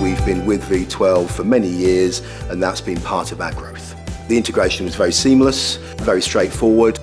We've been with V12 for many years, and that's been part of our growth. The integration was very seamless, very straightforward.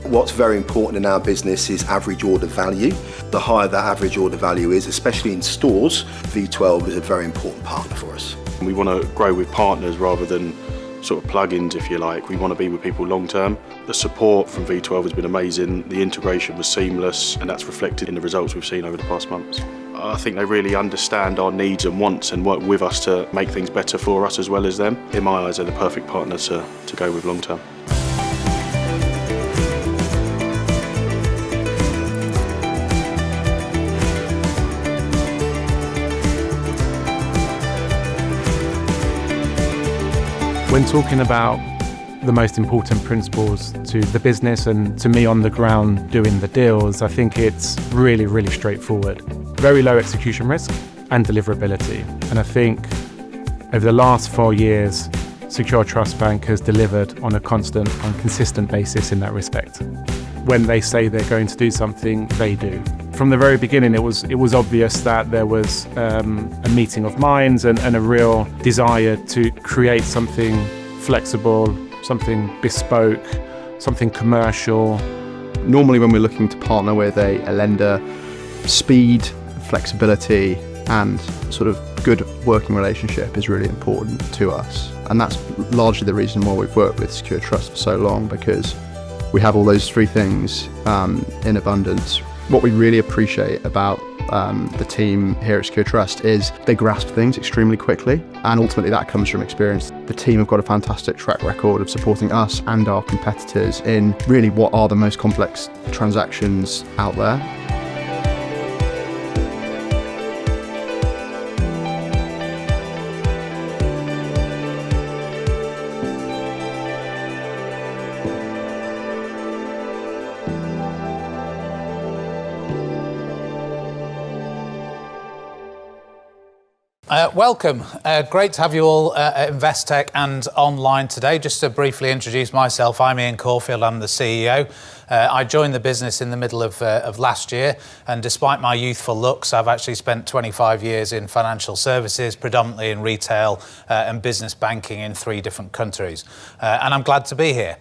What's very important in our business is average order value. The higher that average order value is, especially in stores, V12 is a very important partner for us. We want to grow with partners rather than sort of plug-ins, if you like. We want to be with people long term. The support from V12 has been amazing. The integration was seamless, and that's reflected in the results we've seen over the past months. I think they really understand our needs and wants and work with us to make things better for us as well as them. In my eyes, they're the perfect partner to go with long term. When talking about the most important principles to the business and to me on the ground doing the deals, I think it's really, really straightforward. Very low execution risk and deliverability. And I think over the last 4 years, Secure Trust Bank has delivered on a constant and consistent basis in that respect. When they say they're going to do something, they do. From the very beginning, it was obvious that there was a meeting of minds and a real desire to create something flexible, something bespoke, something commercial. Normally when we're looking to partner with a lender, speed, flexibility and sort of good working relationship is really important to us. And that's largely the reason why we've worked with Secure Trust for so long, because we have all those three things in abundance. What we really appreciate about the team here at Secure Trust is they grasp things extremely quickly, and ultimately that comes from experience. The team have got a fantastic track record of supporting us and our competitors in really what are the most complex transactions out there. Welcome. Great to have you all at Investec and online today. Just to briefly introduce myself, I'm Ian Corfield, I'm the CEO. I joined the business in the middle of last year, and despite my youthful looks, I've actually spent 25 years in financial services, predominantly in retail and business banking in 3 different countries. And I'm glad to be here.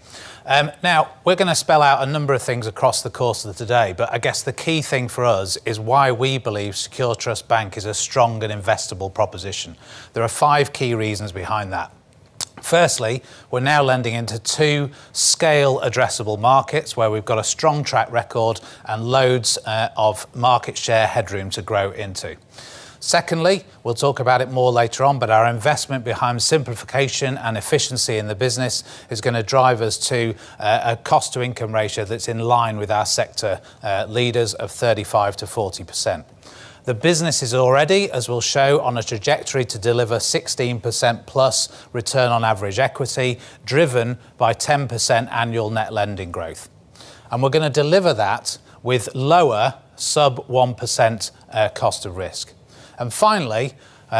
Now, we're going to spell out a number of things across the course of today, but I guess the key thing for us is why we believe Secure Trust Bank is a strong and investable proposition. There are 5 key reasons behind that. Firstly, we're now lending into 2 scale addressable markets where we've got a strong track record and loads of market share headroom to grow into. Secondly, we'll talk about it more later on, but our investment behind simplification and efficiency in the business is going to drive us to a cost to income ratio that's in line with our sector leaders of 35 to 40%. The business is already, as we'll show, on a trajectory to deliver 16% plus return on average equity, driven by 10% annual net lending growth. And we're going to deliver that with lower sub 1% cost of risk. And finally,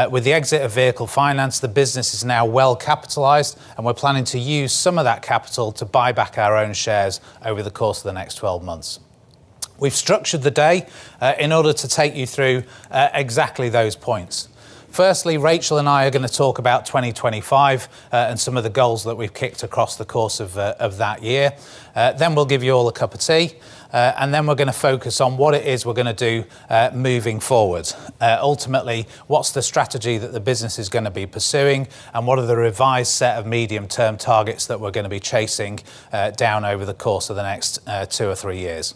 with the exit of vehicle finance, the business is now well capitalised, and we're planning to use some of that capital to buy back our own shares over the course of the next 12 months. We've structured the day in order to take you through exactly those points. Firstly, Rachel and I are going to talk about 2025 and some of the goals that we've kicked across the course of that year. Then we'll give you all a cup of tea. And then we're going to focus on what it is we're going to do moving forward. Ultimately, what's the strategy that the business is going to be pursuing, and what are the revised set of medium-term targets that we're going to be chasing down over the course of the next 2 or 3 years.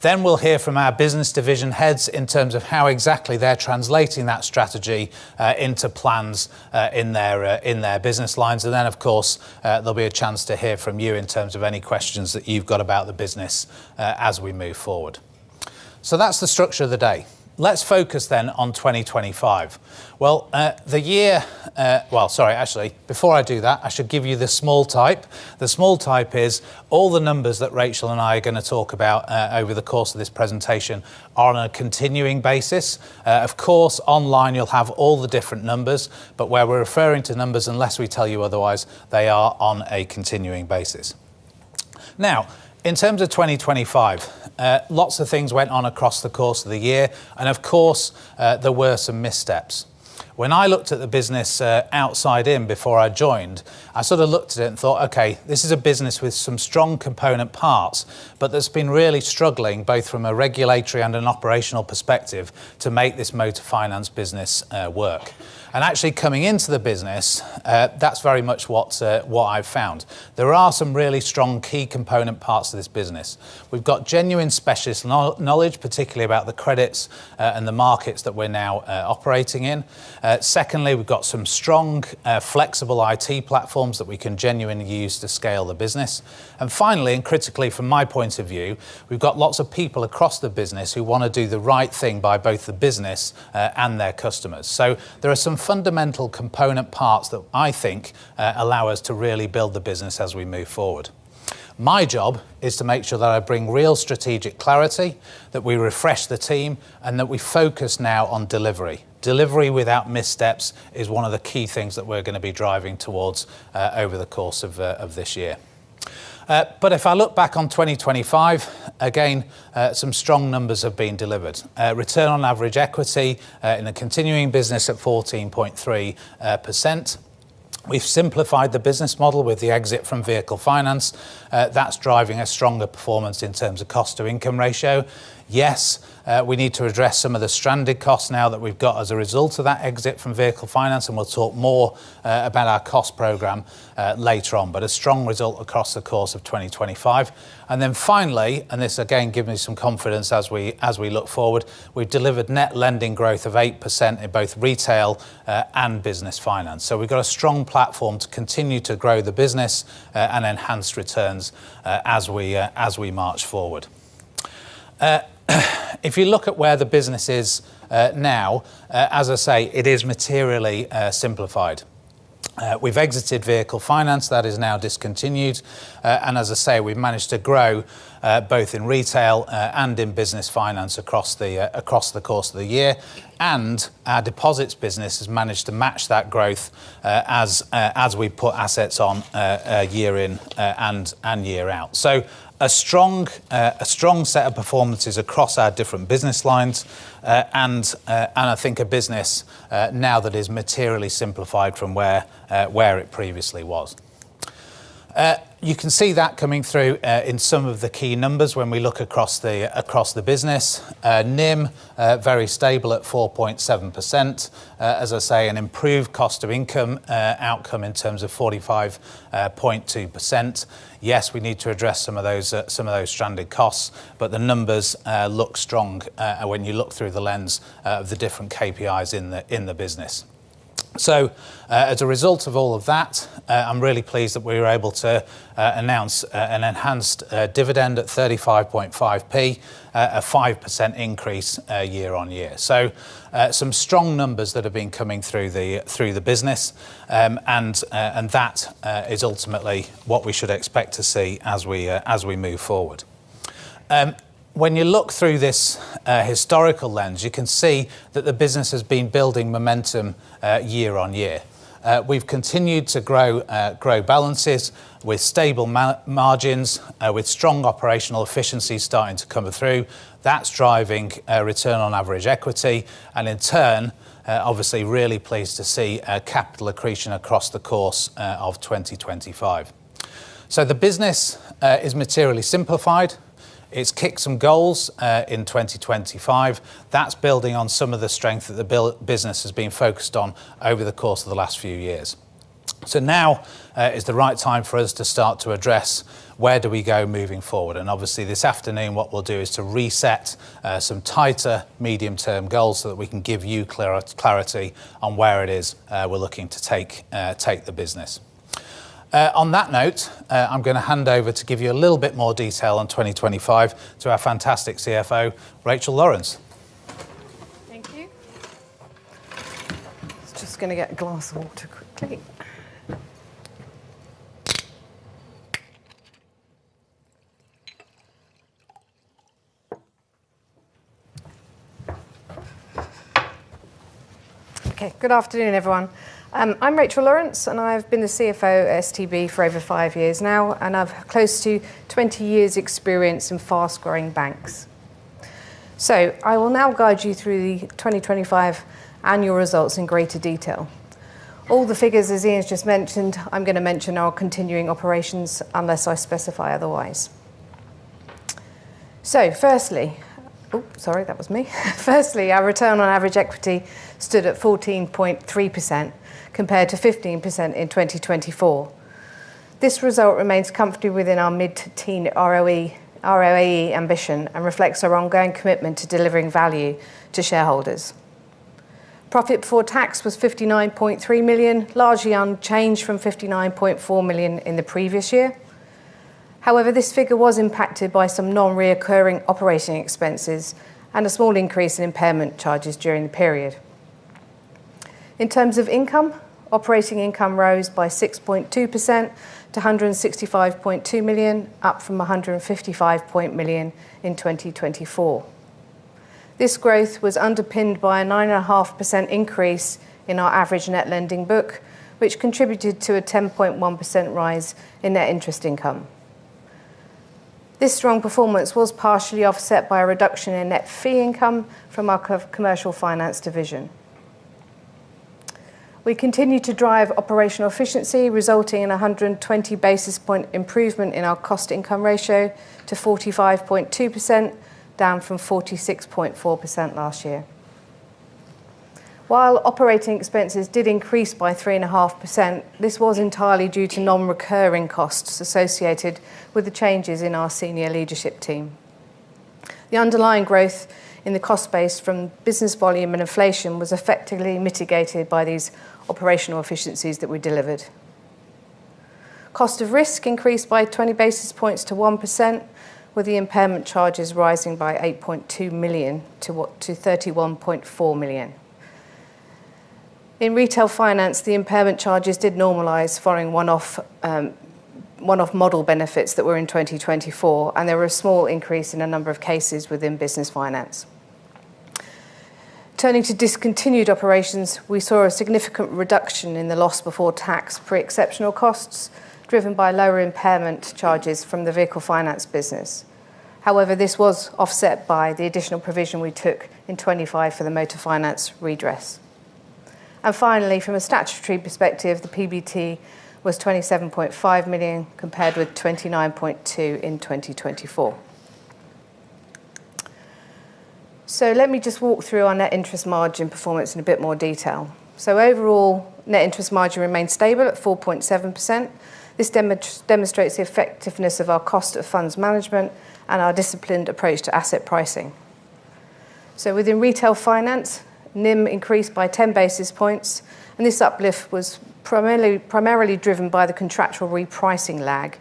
Then we'll hear from our business division heads in terms of how exactly they're translating that strategy into plans in their business lines. And then, of course, there'll be a chance to hear from you in terms of any questions that you've got about the business as we move forward. So that's the structure of the day. Let's focus then on 2025. Well, before I do that, I should give you the small type. The small type is all the numbers that Rachel and I are going to talk about over the course of this presentation are on a continuing basis. Of course, online you'll have all the different numbers, but where we're referring to numbers, unless we tell you otherwise, they are on a continuing basis. Now, in terms of 2025, lots of things went on across the course of the year, and of course, there were some missteps. When I looked at the business outside in before I joined, I sort of looked at it and thought, okay, this is a business with some strong component parts, but that's been really struggling both from a regulatory and an operational perspective to make this motor finance business work. And actually coming into the business, that's very much what I've found. There are some really strong key component parts of this business. We've got genuine specialist knowledge, particularly about the credits and the markets that we're now operating in. Secondly, we've got some strong, flexible IT platforms that we can genuinely use to scale the business. And finally, and critically from my point of view, we've got lots of people across the business who want to do the right thing by both the business and their customers. So there are some fundamental component parts that I think allow us to really build the business as we move forward. My job is to make sure that I bring real strategic clarity, that we refresh the team, and that we focus now on delivery. Delivery without missteps is one of the key things that we're going to be driving towards over the course of this year. But if I look back on 2025, again, some strong numbers have been delivered. Return on average equity in the continuing business at 14.3%. We've simplified the business model with the exit from vehicle finance. That's driving a stronger performance in terms of cost to income ratio. Yes, we need to address some of the stranded costs now that we've got as a result of that exit from vehicle finance, and we'll talk more about our cost programme later on, but a strong result across the course of 2025. And then finally, and this again gives me some confidence as we look forward, we've delivered net lending growth of 8% in both retail and business finance. So we've got a strong platform to continue to grow the business and enhance returns as we march forward. If you look at where the business is now, as I say, it is materially simplified. We've exited vehicle finance, that is now discontinued, and as I say, we've managed to grow both in retail and in business finance across the course of the year, and our deposits business has managed to match that growth as we put assets on year in and year out. So a strong set of performances across our different business lines, and I think a business now that is materially simplified from where it previously was. You can see that coming through in some of the key numbers when we look across the business. NIM very stable at 4.7%. As I say, an improved cost of income outcome in terms of 45.2%. Yes, we need to address some of those stranded costs, but the numbers look strong when you look through the lens of the different KPIs in the business. So as a result of all of that, I'm really pleased that we were able to announce an enhanced dividend at 35.5p, a 5% increase year on year. So some strong numbers that have been coming through the business, and that is ultimately what we should expect to see as we move forward. When you look through this historical lens, you can see that the business has been building momentum year on year. We've continued to grow balances with stable margins, with strong operational efficiency starting to come through. That's driving return on average equity, and in turn, obviously really pleased to see capital accretion across the course of 2025. So the business is materially simplified. It's kicked some goals in 2025. That's building on some of the strength that the business has been focused on over the course of the last few years. So now is the right time for us to start to address where do we go moving forward. And obviously this afternoon what we'll do is to reset some tighter medium-term goals so that we can give you clarity on where it is we're looking to take the business. On that note, I'm going to hand over to give you a little bit more detail on 2025 to our fantastic CFO, Rachel Lawrence. Thank you. Just going to get a glass of water quickly. Okay, good afternoon, everyone. I'm Rachel Lawrence, and I've been the CFO at STB for over 5 years now, and I've close to 20 years' experience in fast-growing banks. So I will now guide you through the 2025 annual results in greater detail. All the figures, as Ian's just mentioned, I'm going to mention are continuing operations unless I specify otherwise. So, firstly, that was me. Firstly, our return on average equity stood at 14.3% compared to 15% in 2024. This result remains comfortably within our mid-teen ROAE ambition and reflects our ongoing commitment to delivering value to shareholders. Profit before tax was 59.3 million, largely unchanged from 59.4 million in the previous year. However, this figure was impacted by some non-recurring operating expenses and a small increase in impairment charges during the period. In terms of income, operating income rose by 6.2% to 165.2 million, up from 155 million in 2024. This growth was underpinned by a 9.5% increase in our average net lending book, which contributed to a 10.1% rise in net interest income. This strong performance was partially offset by a reduction in net fee income from our commercial finance division. We continue to drive operational efficiency, resulting in a 120 basis point improvement in our cost-income ratio to 45.2%, down from 46.4% last year. While operating expenses did increase by 3.5%, this was entirely due to non-recurring costs associated with the changes in our senior leadership team. The underlying growth in the cost base from business volume and inflation was effectively mitigated by these operational efficiencies that we delivered. Cost of risk increased by 20 basis points to 1%, with the impairment charges rising by 8.2 million to 31.4 million. In retail finance, the impairment charges did normalise following one-off model benefits that were in 2024, and there were a small increase in a number of cases within business finance. Turning to discontinued operations, we saw a significant reduction in the loss before tax pre-exceptional costs, driven by lower impairment charges from the vehicle finance business. However, this was offset by the additional provision we took in 25 for the motor finance redress. And finally, from a statutory perspective, the PBT was 27.5 million compared with 29.2 in 2024. So let me just walk through our net interest margin performance in a bit more detail. So overall, net interest margin remained stable at 4.7%. This demonstrates the effectiveness of our cost of funds management and our disciplined approach to asset pricing. So within retail finance, NIM increased by 10 basis points, and this uplift was primarily driven by the contractual repricing lag,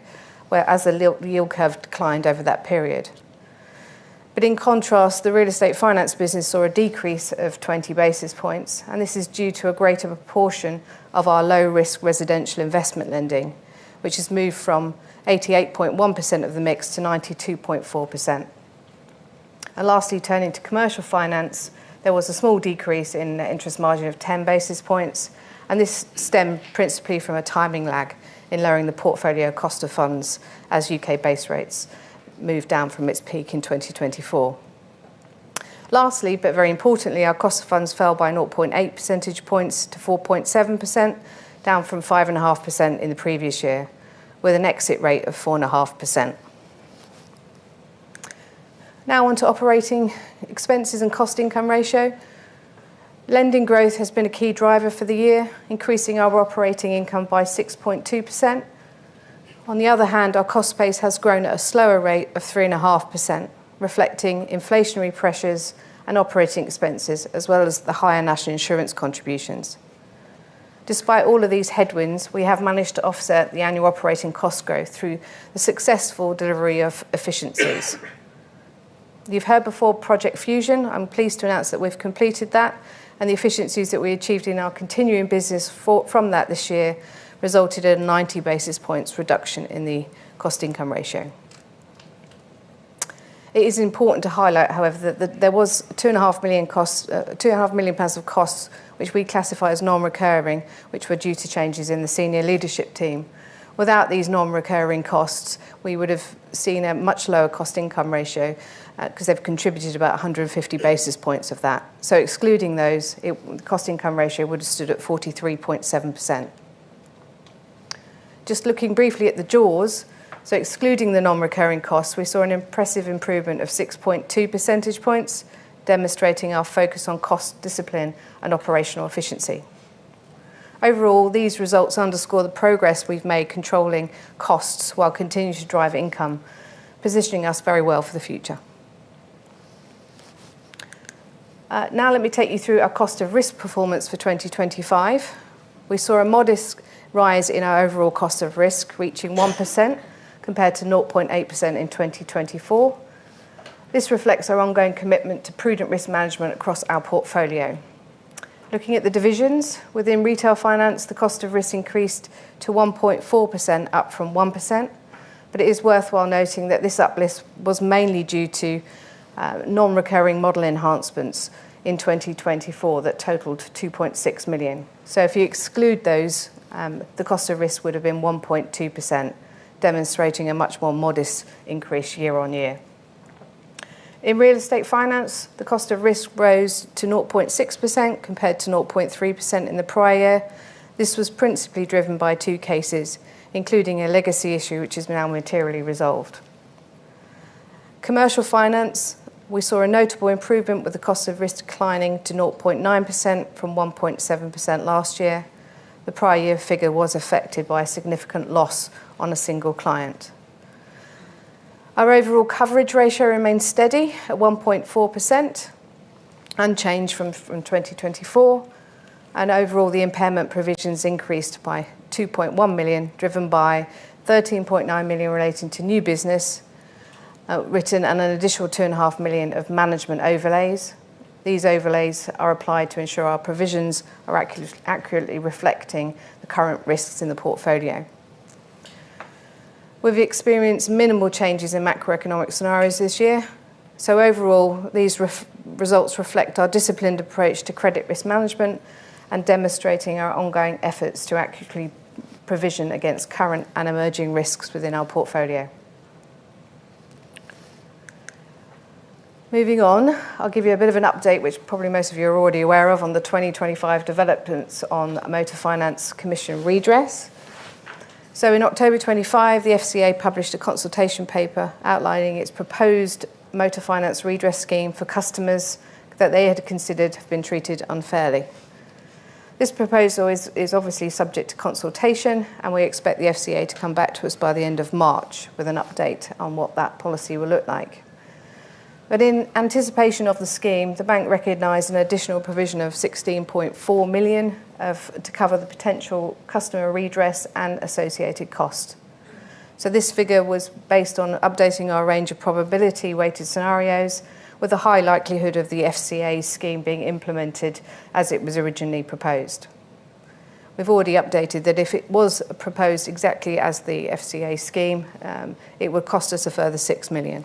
whereas the yield curve declined over that period. But in contrast, the real estate finance business saw a decrease of 20 basis points, and this is due to a greater proportion of our low-risk residential investment lending, which has moved from 88.1% of the mix to 92.4%. And lastly, turning to commercial finance, there was a small decrease in net interest margin of 10 basis points, and this stemmed principally from a timing lag in lowering the portfolio cost of funds as UK base rates moved down from its peak in 2024. Lastly, but very importantly, our cost of funds fell by 0.8 percentage points to 4.7%, down from 5.5% in the previous year, with an exit rate of 4.5%. Now on to operating expenses and cost-income ratio. Lending growth has been a key driver for the year, increasing our operating income by 6.2%. On the other hand, our cost base has grown at a slower rate of 3.5%, reflecting inflationary pressures and operating expenses, as well as the higher national insurance contributions. Despite all of these headwinds, we have managed to offset the annual operating cost growth through the successful delivery of efficiencies. You've heard before Project Fusion. I'm pleased to announce that we've completed that, and the efficiencies that we achieved in our continuing business from that this year resulted in a 90 basis points reduction in the cost-income ratio. It is important to highlight, however, that there was £2.5 million of costs which we classify as non-recurring, which were due to changes in the senior leadership team, Without these non-recurring costs, we would have seen a much lower cost-income ratio because they've contributed about 150 basis points of that. So excluding those, the cost-income ratio would have stood at 43.7%. Just looking briefly at the jaws, so excluding the non-recurring costs, we saw an impressive improvement of 6.2 percentage points, demonstrating our focus on cost discipline and operational efficiency. Overall, these results underscore the progress we've made controlling costs while continuing to drive income, positioning us very well for the future. Now let me take you through our cost of risk performance for 2025. We saw a modest rise in our overall cost of risk, reaching 1% compared to 0.8% in 2024. This reflects our ongoing commitment to prudent risk management across our portfolio. Looking at the divisions, within retail finance, the cost of risk increased to 1.4%, up from 1%, but it is worthwhile noting that this uplift was mainly due to non-recurring model enhancements in 2024 that totalled 2.6 million. So if you exclude those, the cost of risk would have been 1.2%, demonstrating a much more modest increase year on year. In real estate finance, the cost of risk rose to 0.6% compared to 0.3% in the prior year. This was principally driven by two cases, including a legacy issue which is now materially resolved. Commercial finance, we saw a notable improvement with the cost of risk declining to 0.9% from 1.7% last year. The prior year figure was affected by a significant loss on a single client. Our overall coverage ratio remains steady at 1.4%, unchanged from 2024, and overall the impairment provisions increased by 2.1 million, driven by 13.9 million relating to new business written and an additional 2.5 million of management overlays. These overlays are applied to ensure our provisions are accurately reflecting the current risks in the portfolio. We've experienced minimal changes in macroeconomic scenarios this year. So overall, these results reflect our disciplined approach to credit risk management and demonstrating our ongoing efforts to accurately provision against current and emerging risks within our portfolio. Moving on, I'll give you a bit of an update, which probably most of you are already aware of, on the 2025 developments on motor finance commission redress. So in October 25, the FCA published a consultation paper outlining its proposed motor finance redress scheme for customers that they had considered have been treated unfairly. This proposal is obviously subject to consultation, and we expect the FCA to come back to us by the end of March with an update on what that policy will look like. But in anticipation of the scheme, the bank recognised an additional provision of 16.4 million to cover the potential customer redress and associated cost. So this figure was based on updating our range of probability-weighted scenarios with a high likelihood of the FCA scheme being implemented as it was originally proposed. We've already updated that if it was proposed exactly as the FCA scheme, it would cost us a further 6 million.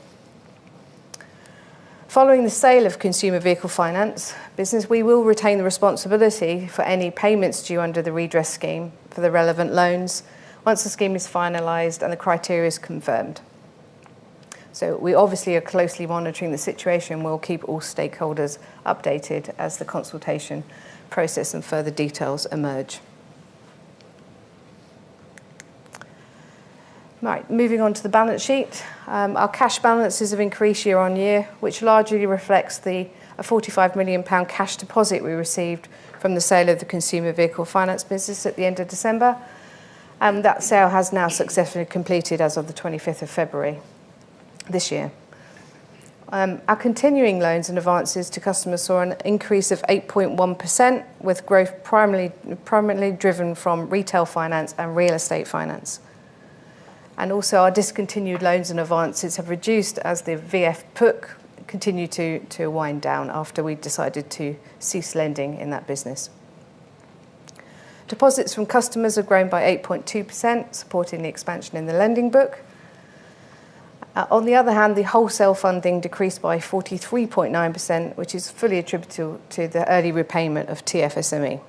Following the sale of consumer vehicle finance business, we will retain the responsibility for any payments due under the redress scheme for the relevant loans once the scheme is finalised and the criteria is confirmed. So we obviously are closely monitoring the situation. We'll keep all stakeholders updated as the consultation process and further details emerge. Right, moving on to the balance sheet. Our cash balances have increased year on year, which largely reflects a £45 million cash deposit we received from the sale of the consumer vehicle finance business at the end of December. That sale has now successfully completed as of the 25th of February this year. Our continuing loans and advances to customers saw an increase of 8.1%, with growth primarily driven from retail finance and real estate finance. And also our discontinued loans and advances have reduced as the VF PUC continued to wind down after we decided to cease lending in that business. Deposits from customers have grown by 8.2%, supporting the expansion in the lending book. On the other hand, the wholesale funding decreased by 43.9%, which is fully attributable to the early repayment of TFSME.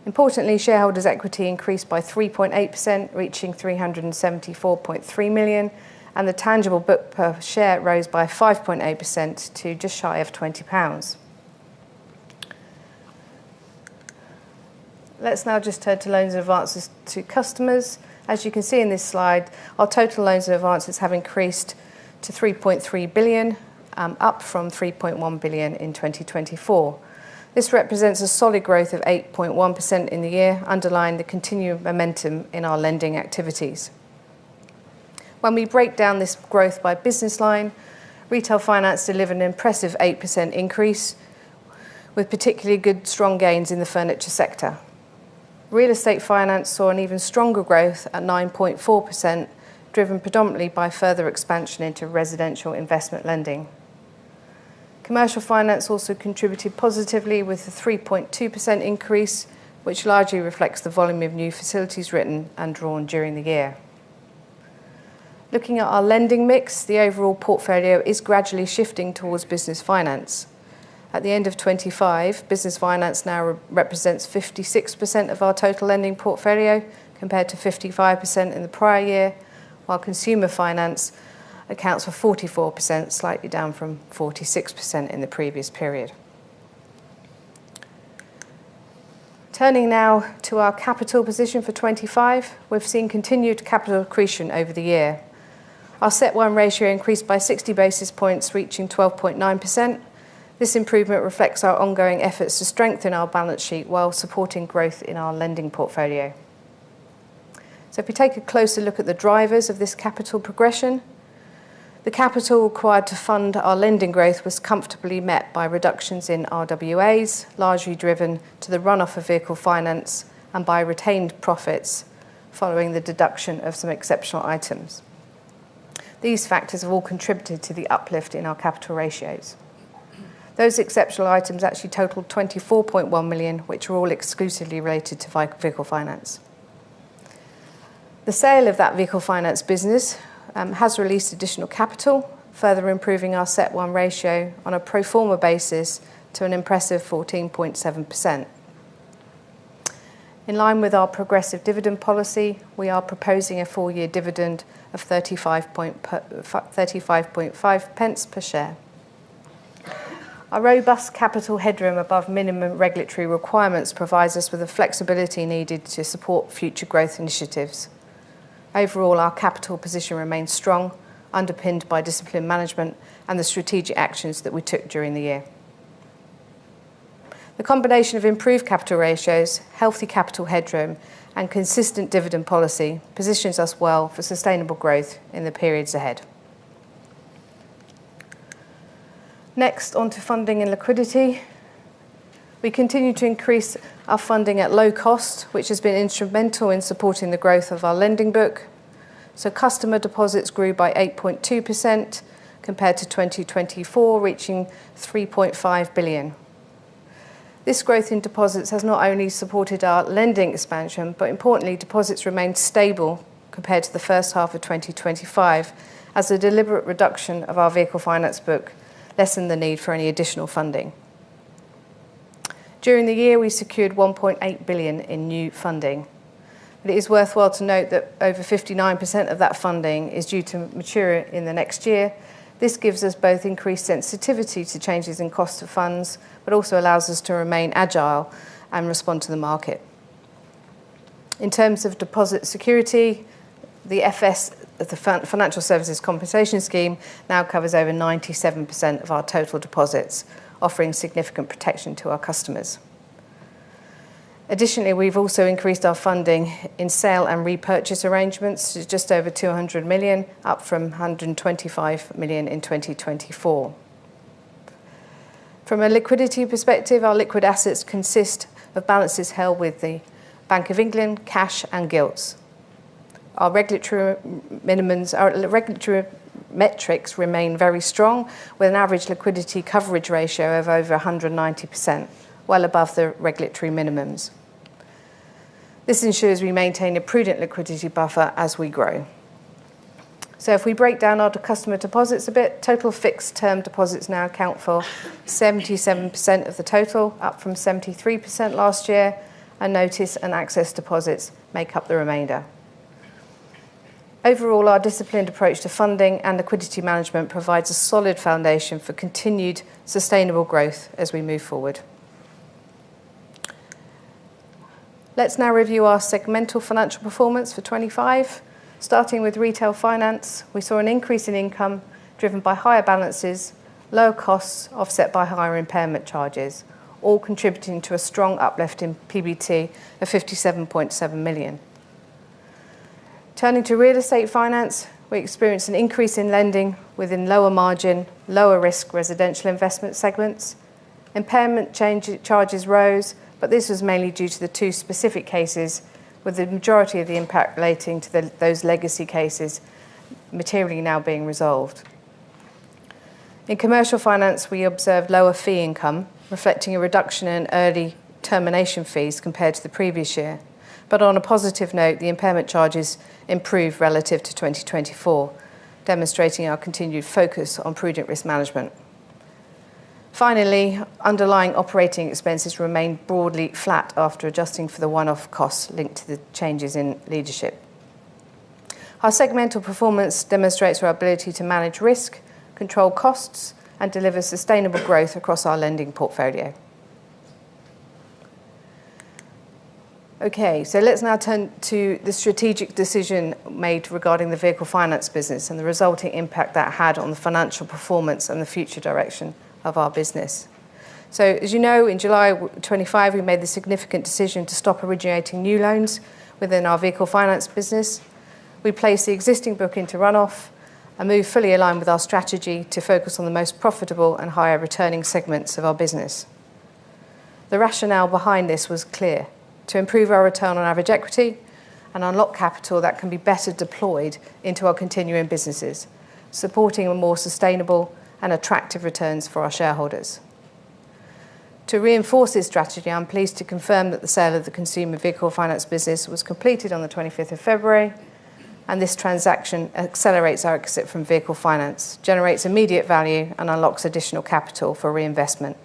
Importantly, shareholders' equity increased by 3.8%, reaching 374.3 million, and the tangible book per share rose by 5.8% to just shy of £20. Let's now just turn to loans and advances to customers. As you can see in this slide, our total loans and advances have increased to 3.3 billion, up from 3.1 billion in 2024. This represents a solid growth of 8.1% in the year, underlying the continued momentum in our lending activities. When we break down this growth by business line, retail finance delivered an impressive 8% increase, with particularly good, strong gains in the furniture sector. Real estate finance saw an even stronger growth at 9.4%, driven predominantly by further expansion into residential investment lending. Commercial finance also contributed positively with a 3.2% increase, which largely reflects the volume of new facilities written and drawn during the year. Looking at our lending mix, the overall portfolio is gradually shifting towards business finance. At the end of 25, business finance now represents 56% of our total lending portfolio, compared to 55% in the prior year, while consumer finance accounts for 44%, slightly down from 46% in the previous period. Turning now to our capital position for 25, we've seen continued capital accretion over the year. Our CET1 ratio increased by 60 basis points, reaching 12.9%. This improvement reflects our ongoing efforts to strengthen our balance sheet while supporting growth in our lending portfolio. So if we take a closer look at the drivers of this capital progression, the capital required to fund our lending growth was comfortably met by reductions in RWAs, largely driven to the run-off of vehicle finance and by retained profits following the deduction of some exceptional items. These factors have all contributed to the uplift in our capital ratios. Those exceptional items actually totaled 24.1 million, which are all exclusively related to vehicle finance. The sale of that vehicle finance business has released additional capital, further improving our CET1 ratio on a pro forma basis to an impressive 14.7%. In line with our progressive dividend policy, we are proposing a full-year dividend of 35.5 pence per share. Our robust capital headroom above minimum regulatory requirements provides us with the flexibility needed to support future growth initiatives. Overall, our capital position remains strong, underpinned by disciplined management and the strategic actions that we took during the year. The combination of improved capital ratios, healthy capital headroom, and consistent dividend policy positions us well for sustainable growth in the periods ahead. Next, on to funding and liquidity. We continue to increase our funding at low cost, which has been instrumental in supporting the growth of our lending book. So customer deposits grew by 8.2% compared to 2024, reaching 3.5 billion. This growth in deposits has not only supported our lending expansion, but importantly, deposits remained stable compared to the first half of 2025, as a deliberate reduction of our vehicle finance book lessened the need for any additional funding. During the year, we secured 1.8 billion in new funding. But it is worthwhile to note that over 59% of that funding is due to mature in the next year. This gives us both increased sensitivity to changes in cost of funds, but also allows us to remain agile and respond to the market. In terms of deposit security, the Financial Services Compensation Scheme, now covers over 97% of our total deposits, offering significant protection to our customers. Additionally, we've also increased our funding in sale and repurchase arrangements to just over 200 million, up from 125 million in 2024. From a liquidity perspective, our liquid assets consist of balances held with the Bank of England, cash and gilts. Our regulatory metrics remain very strong, with an average liquidity coverage ratio of over 190%, well above the regulatory minimums. This ensures we maintain a prudent liquidity buffer as we grow. So if we break down our customer deposits a bit, total fixed term deposits now account for 77% of the total, up from 73% last year, and notice and access deposits make up the remainder. Overall, our disciplined approach to funding and liquidity management provides a solid foundation for continued sustainable growth as we move forward. Let's now review our segmental financial performance for 25. Starting with retail finance, we saw an increase in income driven by higher balances, lower costs offset by higher impairment charges, all contributing to a strong uplift in PBT of 57.7 million. Turning to real estate finance, we experienced an increase in lending within lower margin, lower risk residential investment segments. Impairment charges rose, but this was mainly due to the two specific cases, with the majority of the impact relating to those legacy cases materially now being resolved. In commercial finance, we observed lower fee income, reflecting a reduction in early termination fees compared to the previous year. But on a positive note, the impairment charges improved relative to 2024, demonstrating our continued focus on prudent risk management. Finally, underlying operating expenses remained broadly flat after adjusting for the one-off costs linked to the changes in leadership. Our segmental performance demonstrates our ability to manage risk, control costs, and deliver sustainable growth across our lending portfolio. Okay, so let's now turn to the strategic decision made regarding the vehicle finance business and the resulting impact that had on the financial performance and the future direction of our business. So, as you know, in July 25, we made the significant decision to stop originating new loans within our vehicle finance business. We placed the existing book into runoff, a move fully aligned with our strategy to focus on the most profitable and higher returning segments of our business. The rationale behind this was clear: to improve our return on average equity and unlock capital that can be better deployed into our continuing businesses, supporting a more sustainable and attractive returns for our shareholders. To reinforce this strategy, I'm pleased to confirm that the sale of the consumer vehicle finance business was completed on the 25th of February, and this transaction accelerates our exit from vehicle finance, generates immediate value, and unlocks additional capital for reinvestment.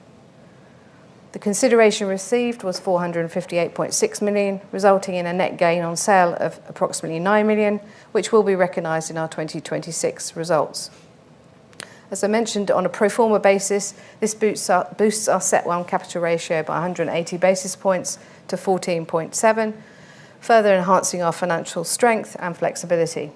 The consideration received was 458.6 million, resulting in a net gain on sale of approximately 9 million, which will be recognised in our 2026 results. As I mentioned, on a pro forma basis, this boosts our CET1 capital ratio by 180 basis points to 14.7, further enhancing our financial strength and flexibility.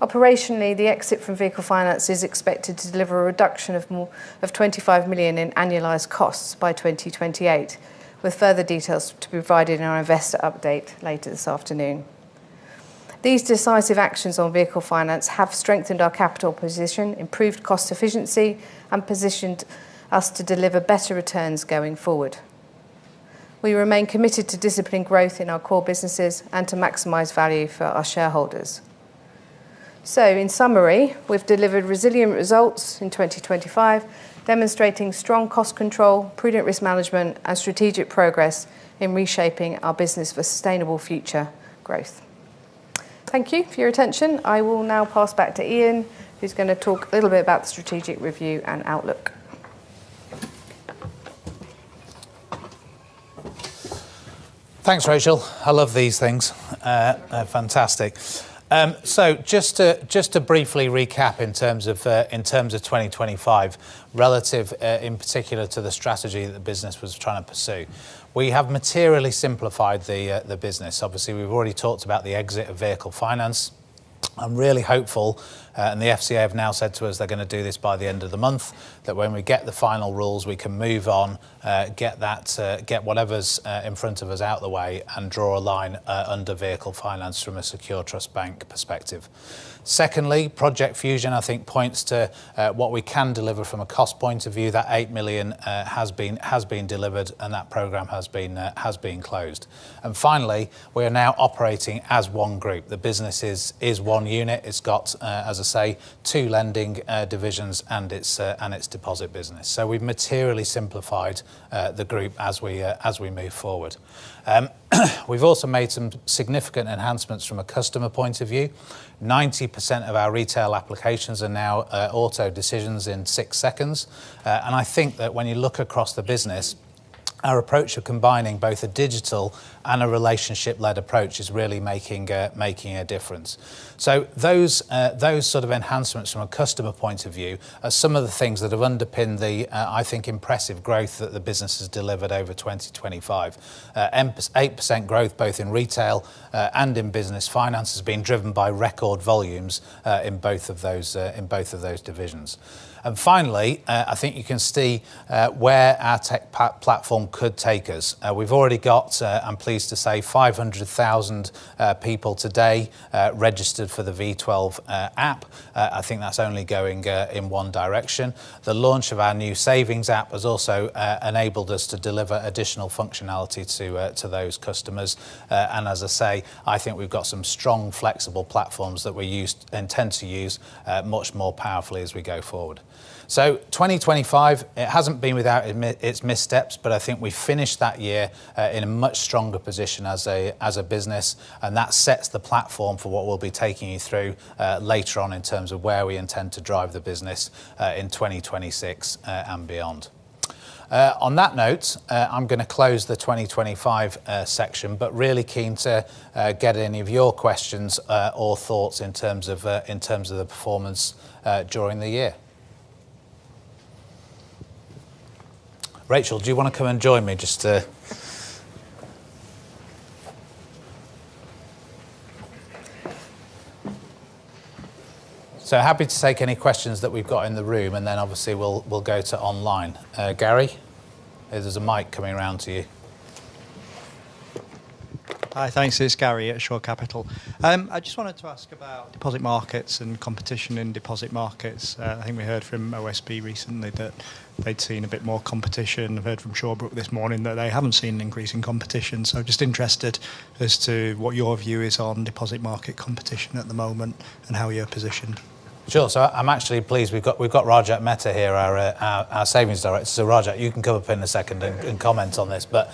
Operationally, the exit from vehicle finance is expected to deliver a reduction of 25 million in annualised costs by 2028, with further details to be provided in our investor update later this afternoon. These decisive actions on vehicle finance have strengthened our capital position, improved cost efficiency, and positioned us to deliver better returns going forward. We remain committed to disciplined growth in our core businesses and to maximise value for our shareholders. So, in summary, we've delivered resilient results in 2025, demonstrating strong cost control, prudent risk management, and strategic progress in reshaping our business for sustainable future growth. Thank you for your attention. I will now pass back to Ian, who's going to talk a little bit about the strategic review and outlook. Thanks, Rachel. I love these things. They're fantastic. So just to briefly recap in terms of 2025, relative in particular to the strategy that the business was trying to pursue. We have materially simplified the business. Obviously, we've already talked about the exit of vehicle finance. I'm really hopeful, and the FCA have now said to us they're going to do this by the end of the month, that when we get the final rules, we can move on, get whatever's in front of us out the way and draw a line under vehicle finance from a secure trust bank perspective. Secondly, Project Fusion, I think, points to what we can deliver from a cost point of view. That 8 million has been delivered, and that programme has been closed. And finally, we are now operating as one group. The business is one unit. It's got, as I say, two lending divisions and its deposit business. So we've materially simplified the group as we move forward. We've also made some significant enhancements from a customer point of view. 90% of our retail applications are now auto decisions in 6 seconds. And I think that when you look across the business, our approach of combining both a digital and a relationship-led approach is really making a difference. So those sort of enhancements from a customer point of view are some of the things that have underpinned the, I think, impressive growth that the business has delivered over 2025. 8% growth both in retail and in business finance has been driven by record volumes in both of those divisions. And finally, I think you can see where our tech platform could take us. We've already got, I'm pleased to say, 500,000 people today registered for the V12 app. I think that's only going in one direction. The launch of our new savings app has also enabled us to deliver additional functionality to those customers. And as I say, I think we've got some strong, flexible platforms that we intend to use much more powerfully as we go forward. So 2025, it hasn't been without its missteps, but I think we finished that year in a much stronger position as a business, and that sets the platform for what we'll be taking you through later on in terms of where we intend to drive the business in 2026 and beyond. On that note, I'm going to close the 2025 section, but really keen to get any of your questions or thoughts in terms of the performance during the year. Rachel, do you want to come and join me just to... So happy to take any questions that we've got in the room, and then obviously we'll go to online. Gary, there's a mic coming around to you. Hi, thanks. It's Gary at Shore Capital. I just wanted to ask about deposit markets and competition in deposit markets. I think we heard from OSB recently that they'd seen a bit more competition. I've heard from Shawbrook this morning that they haven't seen an increase in competition. So just interested as to what your view is on deposit market competition at the moment and how you're positioned. Sure. So I'm actually pleased we've got Rajat Mehta here, our savings director. So Rajat, you can come up in a second and comment on this. But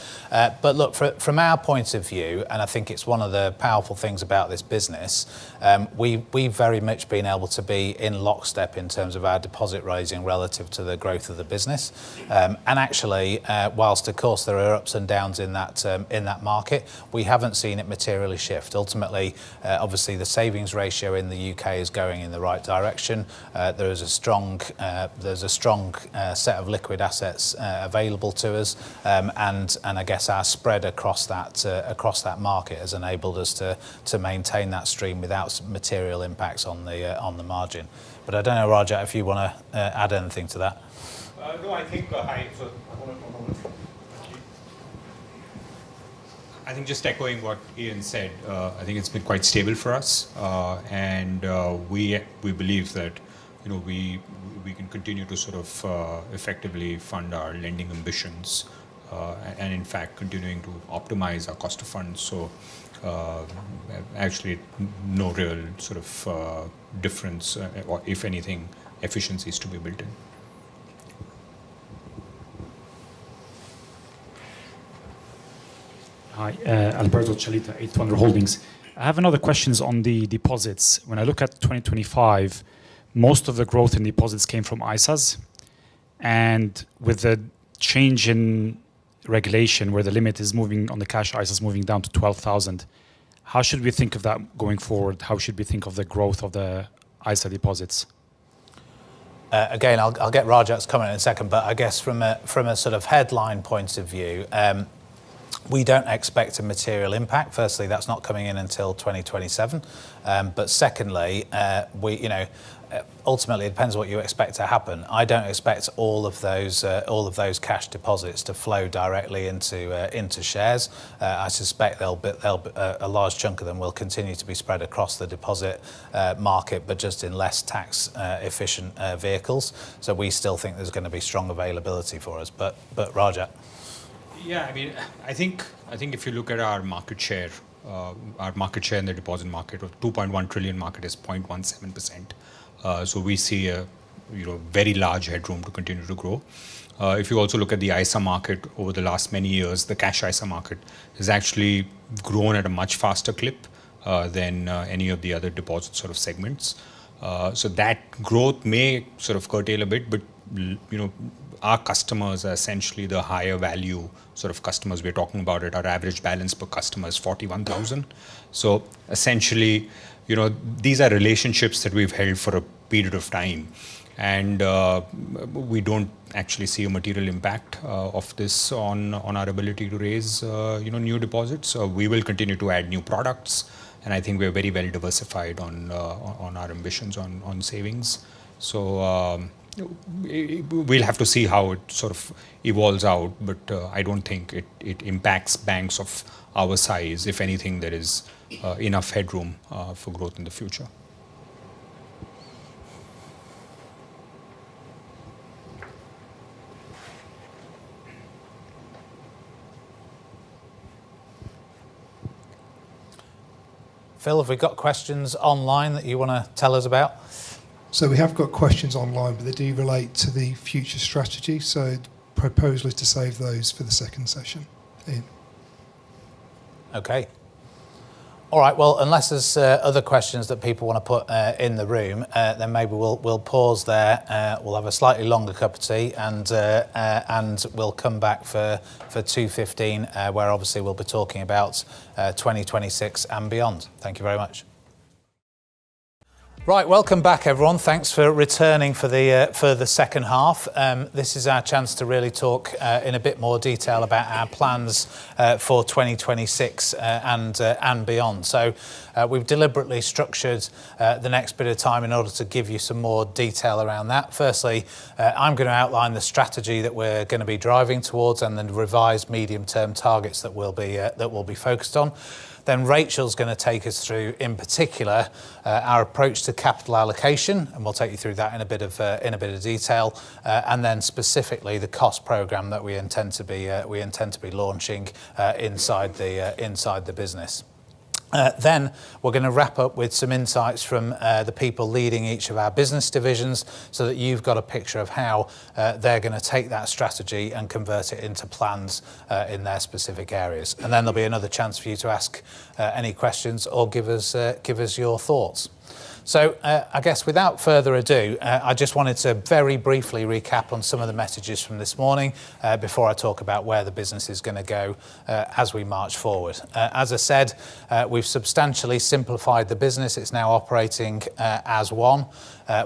look, from our point of view, and I think it's one of the powerful things about this business, we've very much been able to be in lockstep in terms of our deposit raising relative to the growth of the business. And actually, whilst of course there are ups and downs in that market, we haven't seen it materially shift. Ultimately, obviously the savings ratio in the UK is going in the right direction. There is a strong set of liquid assets available to us, and I guess our spread across that market has enabled us to maintain that stream without material impacts on the margin. But I don't know, Rajat, if you want to add anything to that. No, I think I think just echoing what Ian said, I think it's been quite stable for us, and we believe that we can continue to sort of effectively fund our lending ambitions, and in fact continuing to optimize our cost of funds. So actually no real sort of difference, or if anything, efficiencies to be built in. Hi, Alberto Chalita, 8 Wonder Holdings. I have another questions on the deposits. When I look at 2025, most of the growth in deposits came from ISAs, and with the change in regulation where the limit is moving on the cash ISAs moving down to 12,000, how should we think of that going forward? How should we think of the growth of the ISA deposits? Again, I'll get Rajat's comment in a second, but I guess from a sort of headline point of view, we don't expect a material impact. Firstly, that's not coming in until 2027. But secondly, ultimately it depends what you expect to happen. I don't expect all of those cash deposits to flow directly into shares. I suspect a large chunk of them will continue to be spread across the deposit market, but just in less tax efficient vehicles. So we still think there's going to be strong availability for us. But Rajat. Yeah, I mean, I think if you look at our market share in the deposit market of 2.1 trillion market is 0.17%. So we see a very large headroom to continue to grow. If you also look at the ISA market over the last many years, the cash ISA market has actually grown at a much faster clip than any of the other deposit sort of segments. So that growth may sort of curtail a bit, but our customers are essentially the higher value sort of customers we're talking about. It, our average balance per customer is 41,000. So essentially, these are relationships that we've held for a period of time, and we don't actually see a material impact of this on our ability to raise new deposits. We will continue to add new products, and I think we're very well diversified on our ambitions on savings. So we'll have to see how it sort of evolves out, but I don't think it impacts banks of our size. If anything, there is enough headroom for growth in the future. Phil, have we got questions online that you want to tell us about? So we have got questions online, but they do relate to the future strategy. So the proposal is to save those for the second session. Ian. Okay. All right. Well, unless there's other questions that people want to put in the room, then maybe we'll pause there. We'll have a slightly longer cup of tea, and we'll come back for 2:15, where obviously we'll be talking about 2026 and beyond. Thank you very much. Right, welcome back everyone. Thanks for returning for the second half. This is our chance to really talk in a bit more detail about our plans for 2026 and beyond. So we've deliberately structured the next bit of time in order to give you some more detail around that. Firstly, I'm going to outline the strategy that we're going to be driving towards and the revised medium-term targets that we'll be focused on. Then Rachel's going to take us through, in particular, our approach to capital allocation, and we'll take you through that in a bit of detail, and then specifically the cost programme that we intend to be launching inside the business. Then we're going to wrap up with some insights from the people leading each of our business divisions, so that you've got a picture of how they're going to take that strategy and convert it into plans in their specific areas. And then there'll be another chance for you to ask any questions or give us your thoughts. So I guess without further ado, I just wanted to very briefly recap on some of the messages from this morning before I talk about where the business is going to go as we march forward. As I said, we've substantially simplified the business. It's now operating as one.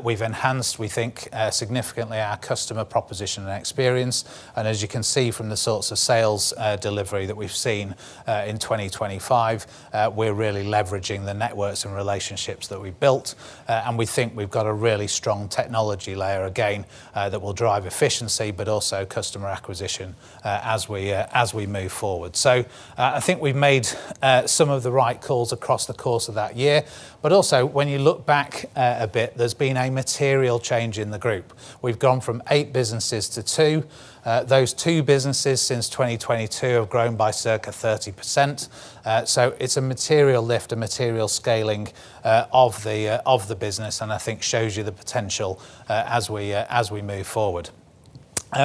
We've enhanced, we think, significantly our customer proposition and experience. And as you can see from the sorts of sales delivery that we've seen in 2025, we're really leveraging the networks and relationships that we've built. And we think we've got a really strong technology layer again that will drive efficiency, but also customer acquisition as we move forward. So I think we've made some of the right calls across the course of that year. But also, when you look back a bit, there's been a material change in the group. We've gone from 8 businesses to 2. Those 2 businesses since 2022 have grown by circa 30%. So it's a material lift, a material scaling of the business, and I think shows you the potential as we move forward.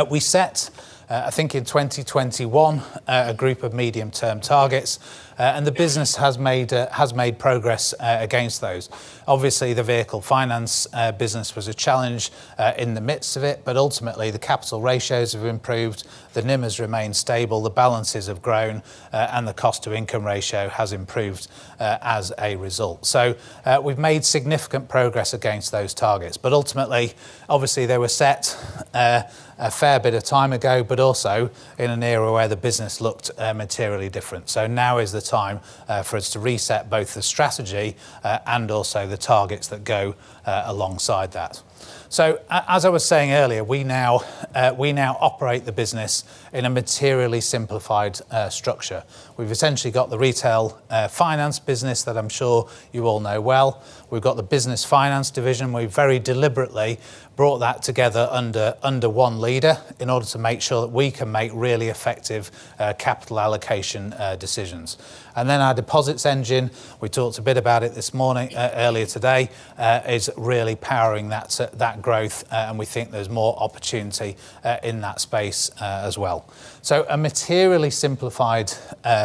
We set, I think in 2021, a group of medium-term targets, and the business has made progress against those. Obviously, the vehicle finance business was a challenge in the midst of it, but ultimately the capital ratios have improved, the NIM has remained stable, the balances have grown, and the cost-to-income ratio has improved as a result. So we've made significant progress against those targets, but ultimately, obviously, they were set a fair bit of time ago, but also in an era where the business looked materially different. So now is the time for us to reset both the strategy and also the targets that go alongside that. So as I was saying earlier, we now operate the business in a materially simplified structure. We've essentially got the retail finance business that I'm sure you all know well. We've got the business finance division. We've very deliberately brought that together under one leader in order to make sure that we can make really effective capital allocation decisions. And then our deposits engine, we talked a bit about it this morning, earlier today, is really powering that growth, and we think there's more opportunity in that space as well. So a materially simplified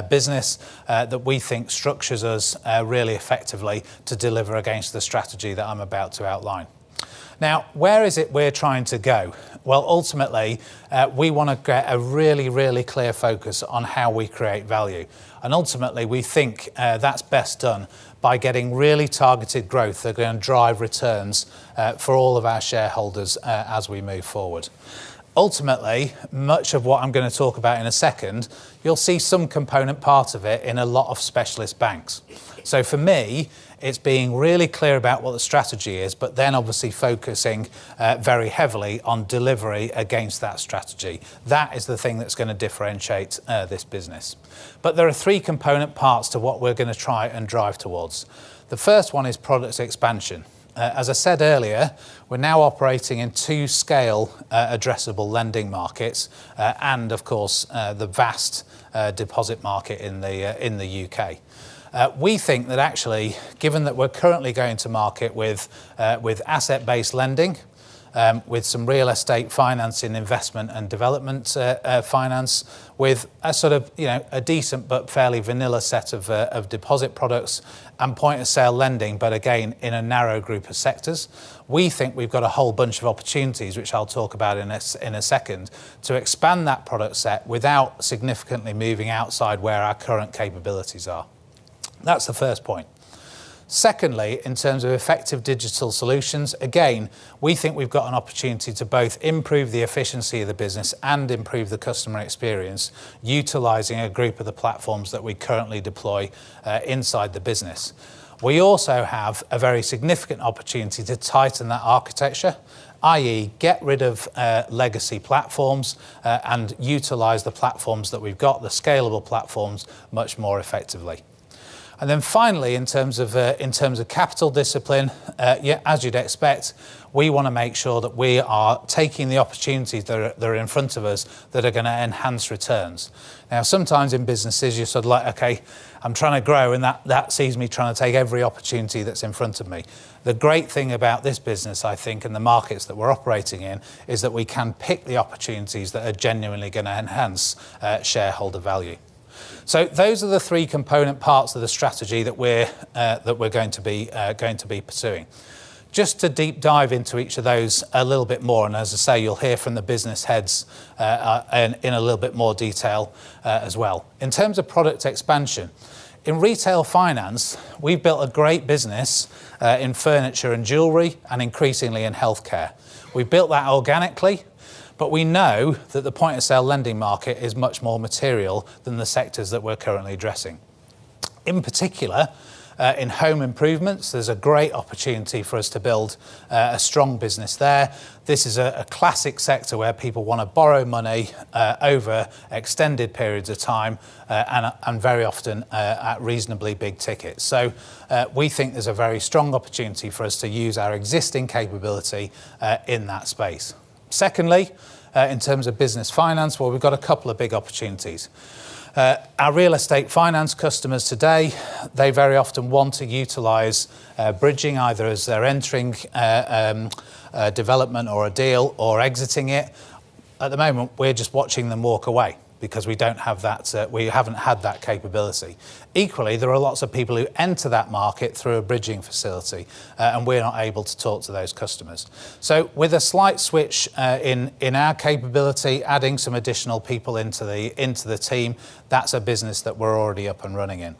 business that we think structures us really effectively to deliver against the strategy that I'm about to outline. Now, where is it we're trying to go? Well, ultimately, we want to get a really, really clear focus on how we create value. And ultimately, we think that's best done by getting really targeted growth that are going to drive returns for all of our shareholders as we move forward. Ultimately, much of what I'm going to talk about in a second, you'll see some component part of it in a lot of specialist banks. So for me, it's being really clear about what the strategy is, but then obviously focusing very heavily on delivery against that strategy. That is the thing that's going to differentiate this business. But there are three component parts to what we're going to try and drive towards. The first one is product expansion. As I said earlier, we're now operating in two scale addressable lending markets and, of course, the vast deposit market in the UK. We think that actually, given that we're currently going to market with asset-based lending, with some real estate financing, investment and development finance, with a sort of a decent but fairly vanilla set of deposit products and point of sale lending, but again in a narrow group of sectors. We think we've got a whole bunch of opportunities, which I'll talk about in a second, to expand that product set without significantly moving outside where our current capabilities are. That's the first point. Secondly, in terms of effective digital solutions, again, we think we've got an opportunity to both improve the efficiency of the business and improve the customer experience, utilising a group of the platforms that we currently deploy inside the business. We also have a very significant opportunity to tighten that architecture, i.e. get rid of legacy platforms and utilise the platforms that we've got, the scalable platforms, much more effectively. And then finally, in terms of capital discipline, as you'd expect, we want to make sure that we are taking the opportunities that are in front of us that are going to enhance returns. Now, sometimes in businesses, you're sort of like, okay, I'm trying to grow, and that sees me trying to take every opportunity that's in front of me. The great thing about this business, I think, and the markets that we're operating in, is that we can pick the opportunities that are genuinely going to enhance shareholder value. So those are the three component parts of the strategy that we're going to be pursuing. Just to deep dive into each of those a little bit more, and as I say, you'll hear from the business heads in a little bit more detail as well. In terms of product expansion, in retail finance, we've built a great business in furniture and jewellery, and increasingly in healthcare. We've built that organically. But we know that the point of sale lending market is much more material than the sectors that we're currently addressing. In particular, in home improvements, there's a great opportunity for us to build a strong business there. This is a classic sector where people want to borrow money over extended periods of time and very often at reasonably big tickets. So we think there's a very strong opportunity for us to use our existing capability in that space. Secondly, in terms of business finance, well, we've got a couple of big opportunities. Our real estate finance customers today, they very often want to utilise bridging either as they're entering a development or a deal or exiting it. At the moment, we're just watching them walk away because we don't have that, we haven't had that capability. Equally, there are lots of people who enter that market through a bridging facility, and we're not able to talk to those customers. So with a slight switch in our capability, adding some additional people into the team, that's a business that we're already up and running in.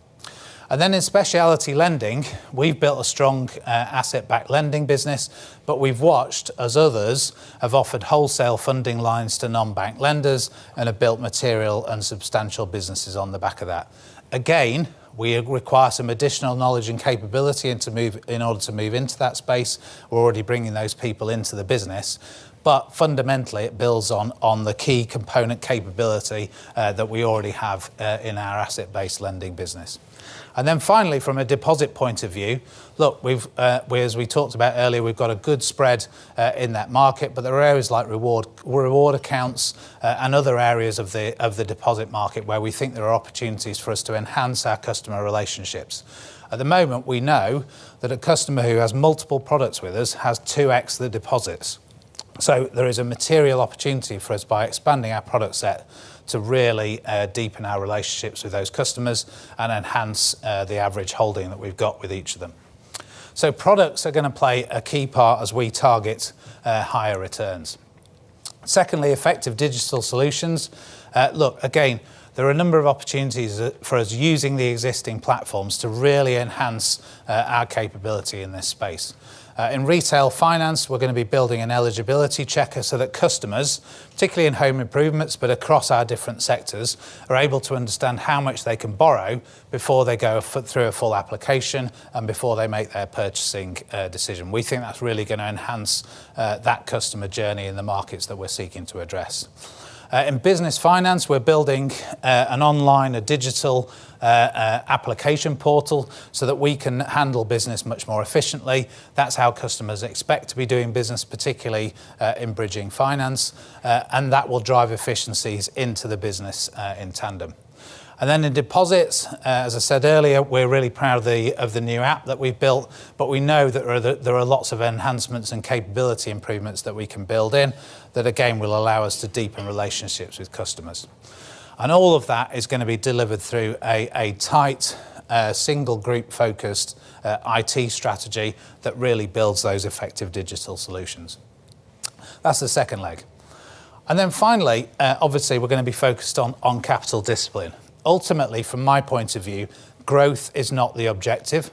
And then in specialty lending, we've built a strong asset-backed lending business, but we've watched as others have offered wholesale funding lines to non-bank lenders and have built material and substantial businesses on the back of that. Again, we require some additional knowledge and capability in order to move into that space. We're already bringing those people into the business. But fundamentally, it builds on the key component capability that we already have in our asset-based lending business. And then finally, from a deposit point of view, look, as we talked about earlier, we've got a good spread in that market, but there are areas like reward accounts and other areas of the deposit market where we think there are opportunities for us to enhance our customer relationships. At the moment, we know that a customer who has multiple products with us has 2x the deposits. So there is a material opportunity for us by expanding our product set to really deepen our relationships with those customers and enhance the average holding that we've got with each of them. So products are going to play a key part as we target higher returns. Secondly, effective digital solutions. Look, again, there are a number of opportunities for us using the existing platforms to really enhance our capability in this space. In retail finance, we're going to be building an eligibility checker so that customers, particularly in home improvements, but across our different sectors, are able to understand how much they can borrow before they go through a full application and before they make their purchasing decision. We think that's really going to enhance that customer journey in the markets that we're seeking to address. In business finance, we're building a digital application portal so that we can handle business much more efficiently. That's how customers expect to be doing business, particularly in bridging finance, and that will drive efficiencies into the business in tandem. And then in deposits, as I said earlier, we're really proud of the new app that we've built, but we know that there are lots of enhancements and capability improvements that we can build in that, again, will allow us to deepen relationships with customers. And all of that is going to be delivered through a tight, single group focused IT strategy that really builds those effective digital solutions. That's the second leg. And then finally, obviously, we're going to be focused on capital discipline. Ultimately, from my point of view, growth is not the objective,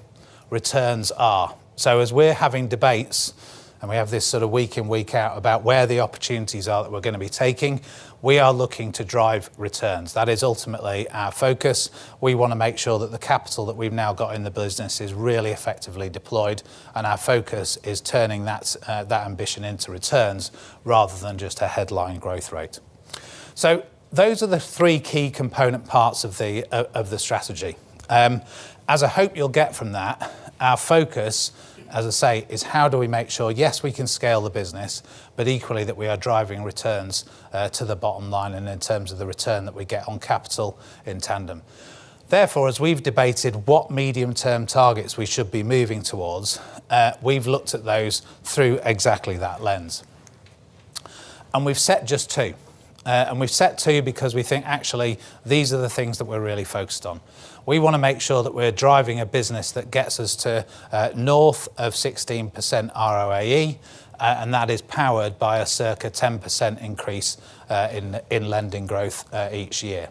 returns are. So as we're having debates, and we have this sort of week in, week out about where the opportunities are that we're going to be taking, we are looking to drive returns. That is ultimately our focus. We want to make sure that the capital that we've now got in the business is really effectively deployed, and our focus is turning that ambition into returns rather than just a headline growth rate. So those are the three key component parts of the strategy. As I hope you'll get from that, our focus, as I say, is how do we make sure, yes, we can scale the business, but equally that we are driving returns to the bottom line and in terms of the return that we get on capital in tandem. Therefore, as we've debated what medium-term targets we should be moving towards, we've looked at those through exactly that lens. And we've set just two. And we've set two because we think actually these are the things that we're really focused on. We want to make sure that we're driving a business that gets us to north of 16% ROAE, and that is powered by a circa 10% increase in lending growth each year.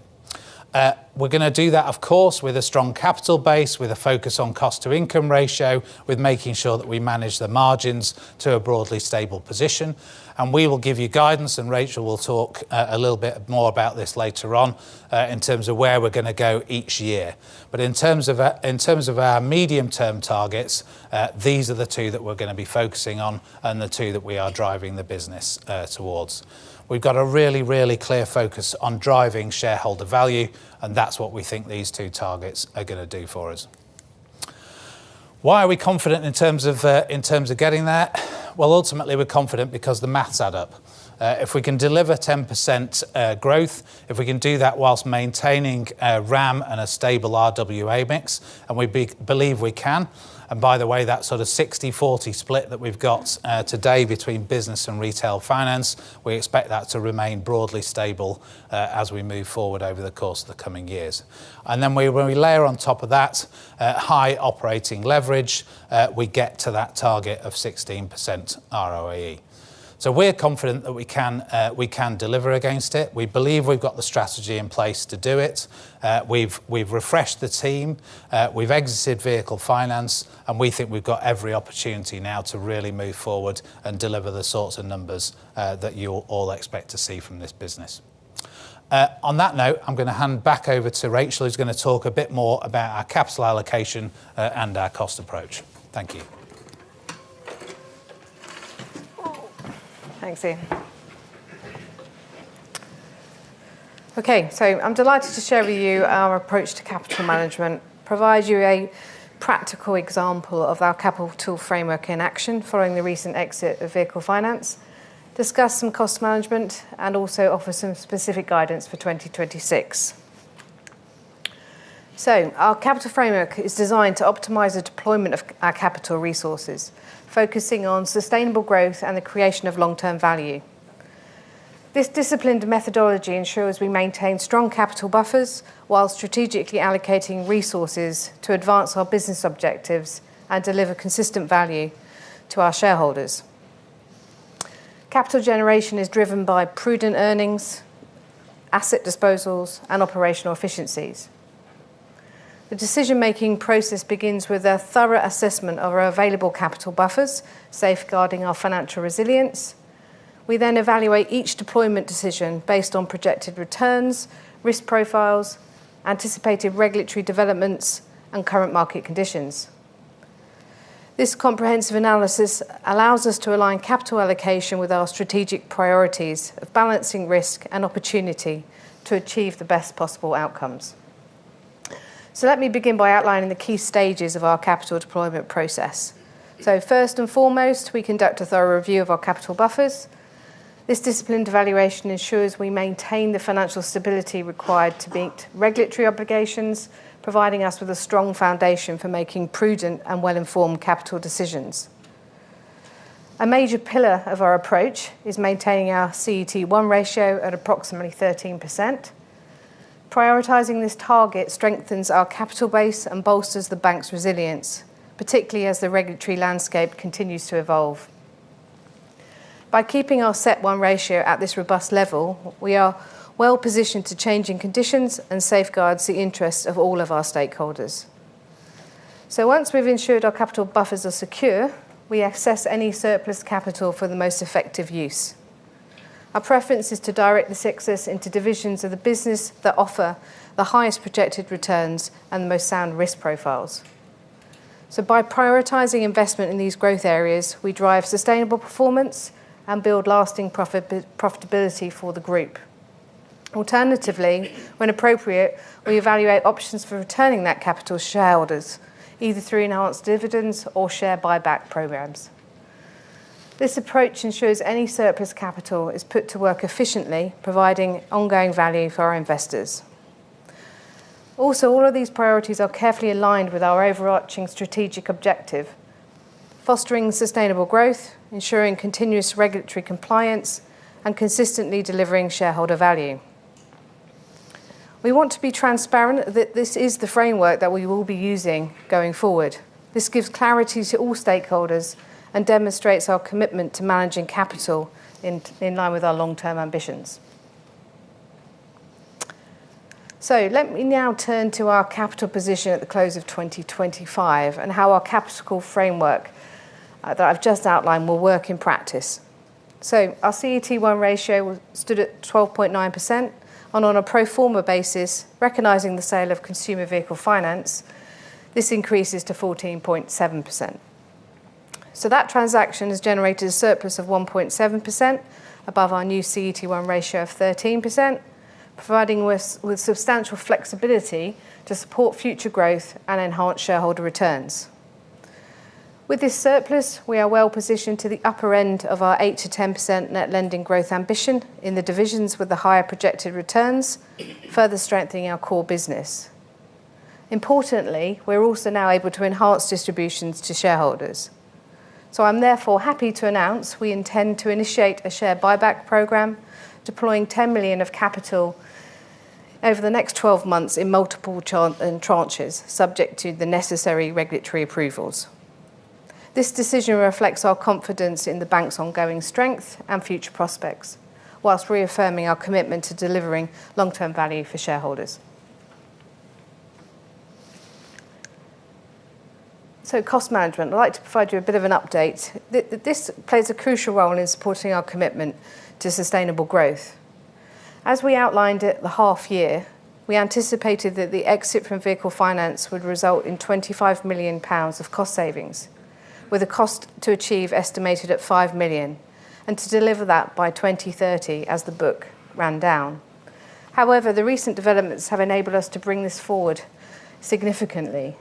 We're going to do that, of course, with a strong capital base, with a focus on cost to income ratio, with making sure that we manage the margins to a broadly stable position. And we will give you guidance, and Rachel will talk a little bit more about this later on in terms of where we're going to go each year. But in terms of our medium-term targets, these are the two that we're going to be focusing on and the two that we are driving the business towards. We've got a really, really clear focus on driving shareholder value, and that's what we think these two targets are going to do for us. Why are we confident in terms of getting there? Well, ultimately, we're confident because the maths add up. If we can deliver 10% growth, if we can do that whilst maintaining RAM and a stable RWA mix, and we believe we can, and by the way, that sort of 60-40 split that we've got today between business and retail finance, we expect that to remain broadly stable as we move forward over the course of the coming years. And then when we layer on top of that high operating leverage, we get to that target of 16% ROAE. So we're confident that we can deliver against it. We believe we've got the strategy in place to do it. We've refreshed the team. We've exited vehicle finance, and we think we've got every opportunity now to really move forward and deliver the sorts of numbers that you all expect to see from this business. On that note, I'm going to hand back over to Rachel, who's going to talk a bit more about our capital allocation and our cost approach. Thank you. Thanks, Ian. Okay, so I'm delighted to share with you our approach to capital management, provide you a practical example of our capital framework in action following the recent exit of vehicle finance, discuss some cost management, and also offer some specific guidance for 2026. So our capital framework is designed to optimise the deployment of our capital resources, focusing on sustainable growth and the creation of long-term value. This disciplined methodology ensures we maintain strong capital buffers while strategically allocating resources to advance our business objectives and deliver consistent value to our shareholders. Capital generation is driven by prudent earnings, asset disposals, and operational efficiencies. The decision-making process begins with a thorough assessment of our available capital buffers, safeguarding our financial resilience. We then evaluate each deployment decision based on projected returns, risk profiles, anticipated regulatory developments, and current market conditions. This comprehensive analysis allows us to align capital allocation with our strategic priorities of balancing risk and opportunity to achieve the best possible outcomes. So let me begin by outlining the key stages of our capital deployment process. So first and foremost, we conduct a thorough review of our capital buffers. This disciplined evaluation ensures we maintain the financial stability required to meet regulatory obligations, providing us with a strong foundation for making prudent and well-informed capital decisions. A major pillar of our approach is maintaining our CET1 ratio at approximately 13%. Prioritising this target strengthens our capital base and bolsters the bank's resilience, particularly as the regulatory landscape continues to evolve. By keeping our CET1 ratio at this robust level, we are well positioned to changing conditions and safeguards the interests of all of our stakeholders. So once we've ensured our capital buffers are secure, we assess any surplus capital for the most effective use. Our preference is to direct this excess into divisions of the business that offer the highest projected returns and the most sound risk profiles. So by prioritising investment in these growth areas, we drive sustainable performance and build lasting profitability for the group. Alternatively, when appropriate, we evaluate options for returning that capital to shareholders, either through enhanced dividends or share buyback programmes. This approach ensures any surplus capital is put to work efficiently, providing ongoing value for our investors. Also, all of these priorities are carefully aligned with our overarching strategic objective: fostering sustainable growth, ensuring continuous regulatory compliance, and consistently delivering shareholder value. We want to be transparent that this is the framework that we will be using going forward. This gives clarity to all stakeholders and demonstrates our commitment to managing capital in line with our long-term ambitions. So let me now turn to our capital position at the close of 2025 and how our capital framework that I've just outlined will work in practice. So our CET1 ratio stood at 12.9%, and on a pro forma basis, recognising the sale of consumer vehicle finance, this increases to 14.7%. So that transaction has generated a surplus of 1.7% above our new CET1 ratio of 13%, providing us with substantial flexibility to support future growth and enhance shareholder returns. With this surplus, we are well positioned to the upper end of our 8 to 10% net lending growth ambition in the divisions with the higher projected returns, further strengthening our core business. Importantly, we're also now able to enhance distributions to shareholders. So I'm therefore happy to announce we intend to initiate a share buyback programme, deploying 10 million of capital over the next 12 months in multiple tranches, subject to the necessary regulatory approvals. This decision reflects our confidence in the bank's ongoing strength and future prospects, whilst reaffirming our commitment to delivering long-term value for shareholders. So cost management, I'd like to provide you a bit of an update. This plays a crucial role in supporting our commitment to sustainable growth. As we outlined at the half year, we anticipated that the exit from vehicle finance would result in £25 million of cost savings, with a cost to achieve estimated at £5 million, and to deliver that by 2030 as the book ran down. However, the recent developments have enabled us to bring this forward significantly.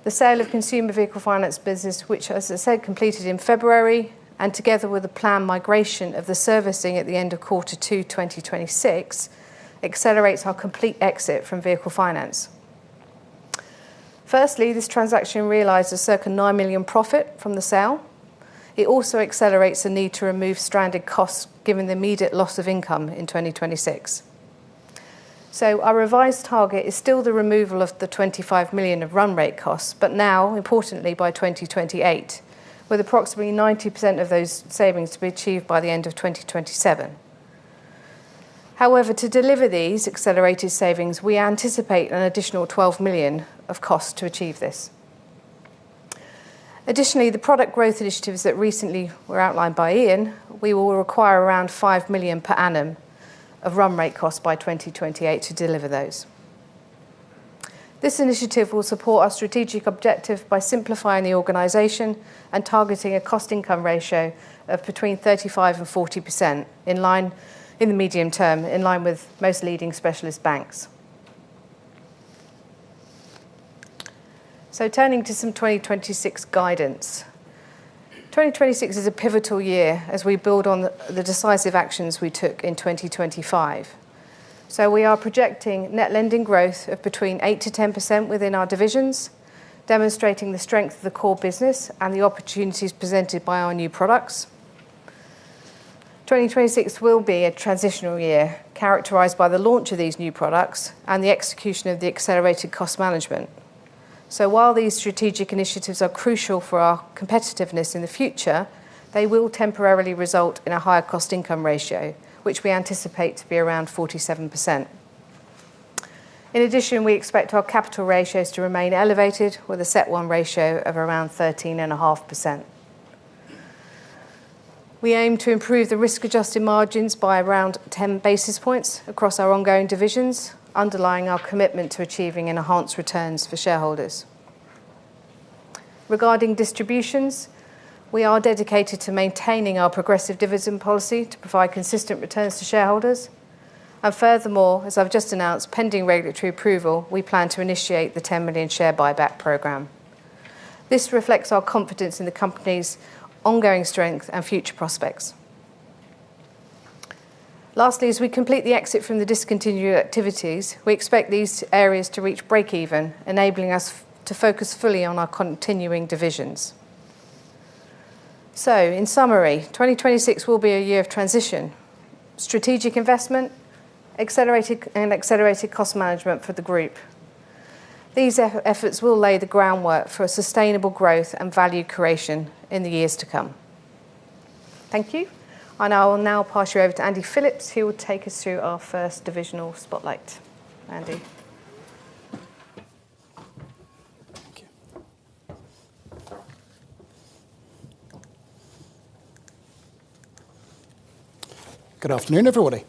The sale of consumer vehicle finance business, which, as I said, completed in February, and together with the planned migration of the servicing at the end of Q2 2026, accelerates our complete exit from vehicle finance. Firstly, this transaction realised a circa £9 million profit from the sale. It also accelerates the need to remove stranded costs given the immediate loss of income in 2026. So our revised target is still the removal of the 25 million of run rate costs, but now, importantly, by 2028, with approximately 90% of those savings to be achieved by the end of 2027. However, to deliver these accelerated savings, we anticipate an additional 12 million of costs to achieve this. Additionally, the product growth initiatives that recently were outlined by Ian, we will require around 5 million per annum of run rate costs by 2028 to deliver those. This initiative will support our strategic objective by simplifying the organisation and targeting a cost-income ratio of between 35 and 40% in the medium term, in line with most leading specialist banks. So turning to some 2026 guidance. 2026 is a pivotal year as we build on the decisive actions we took in 2025. So we are projecting net lending growth of between 8 to 10% within our divisions, demonstrating the strength of the core business and the opportunities presented by our new products. 2026 will be a transitional year, characterised by the launch of these new products and the execution of the accelerated cost management. So while these strategic initiatives are crucial for our competitiveness in the future, they will temporarily result in a higher cost-income ratio, which we anticipate to be around 47%. In addition, we expect our capital ratios to remain elevated with a CET1 ratio of around 13.5%. We aim to improve the risk-adjusted margins by around 10 basis points across our ongoing divisions, underlying our commitment to achieving enhanced returns for shareholders. Regarding distributions, we are dedicated to maintaining our progressive dividend policy to provide consistent returns to shareholders. And furthermore, as I've just announced, pending regulatory approval, we plan to initiate the 10 million share buyback programme. This reflects our confidence in the company's ongoing strength and future prospects. Lastly, as we complete the exit from the discontinued activities, we expect these areas to reach break-even, enabling us to focus fully on our continuing divisions. So, in summary, 2026 will be a year of transition, strategic investment, accelerated cost management for the group. These efforts will lay the groundwork for sustainable growth and value creation in the years to come. Thank you. And I will now pass you over to Andy Phillips, who will take us through our first divisional spotlight. Andy. Thank you. Good afternoon, everybody.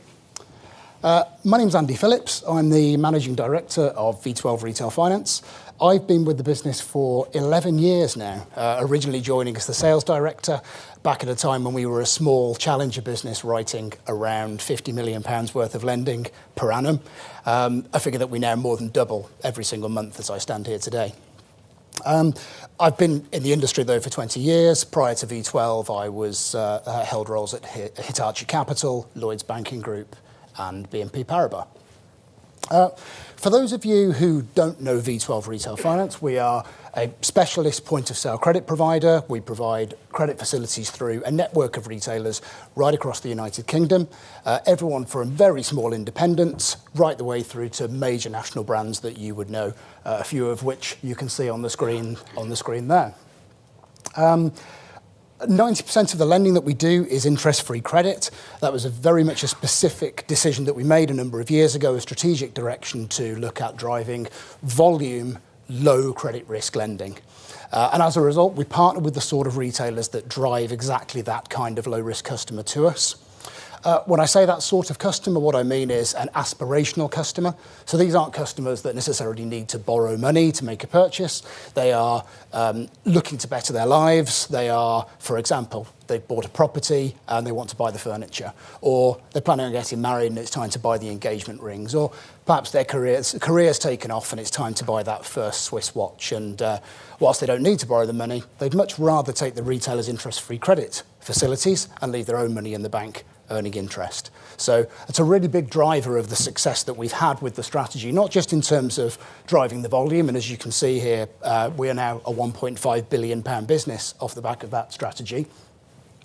My name's Andy Phillips. I'm the Managing Director of V12 Retail Finance. I've been with the business for 11 years now, originally joining as the Sales Director back at a time when we were a small challenger business writing around £50 million worth of lending per annum, a figure that we now more than double every single month as I stand here today. I've been in the industry, though, for 20 years. Prior to V12, I was held roles at Hitachi Capital, Lloyds Banking Group, and BNP Paribas. For those of you who don't know V12 Retail Finance, we are a specialist point-of-sale credit provider. We provide credit facilities through a network of retailers right across the United Kingdom, everyone from very small independents right the way through to major national brands that you would know, a few of which you can see on the screen there. 90% of the lending that we do is interest-free credit. That was very much a specific decision that we made a number of years ago, a strategic direction to look at driving volume, low credit risk lending. And as a result, we partner with the sort of retailers that drive exactly that kind of low risk customer to us. When I say that sort of customer, what I mean is an aspirational customer. So these aren't customers that necessarily need to borrow money to make a purchase. They are looking to better their lives. They are, for example, they've bought a property and they want to buy the furniture. Or they're planning on getting married and it's time to buy the engagement rings. Or perhaps their career's taken off and it's time to buy that first Swiss watch. And whilst they don't need to borrow the money, they'd much rather take the retailer's interest-free credit facilities and leave their own money in the bank earning interest. So it's a really big driver of the success that we've had with the strategy, not just in terms of driving the volume. And as you can see here, we are now a £1.5 billion business off the back of that strategy.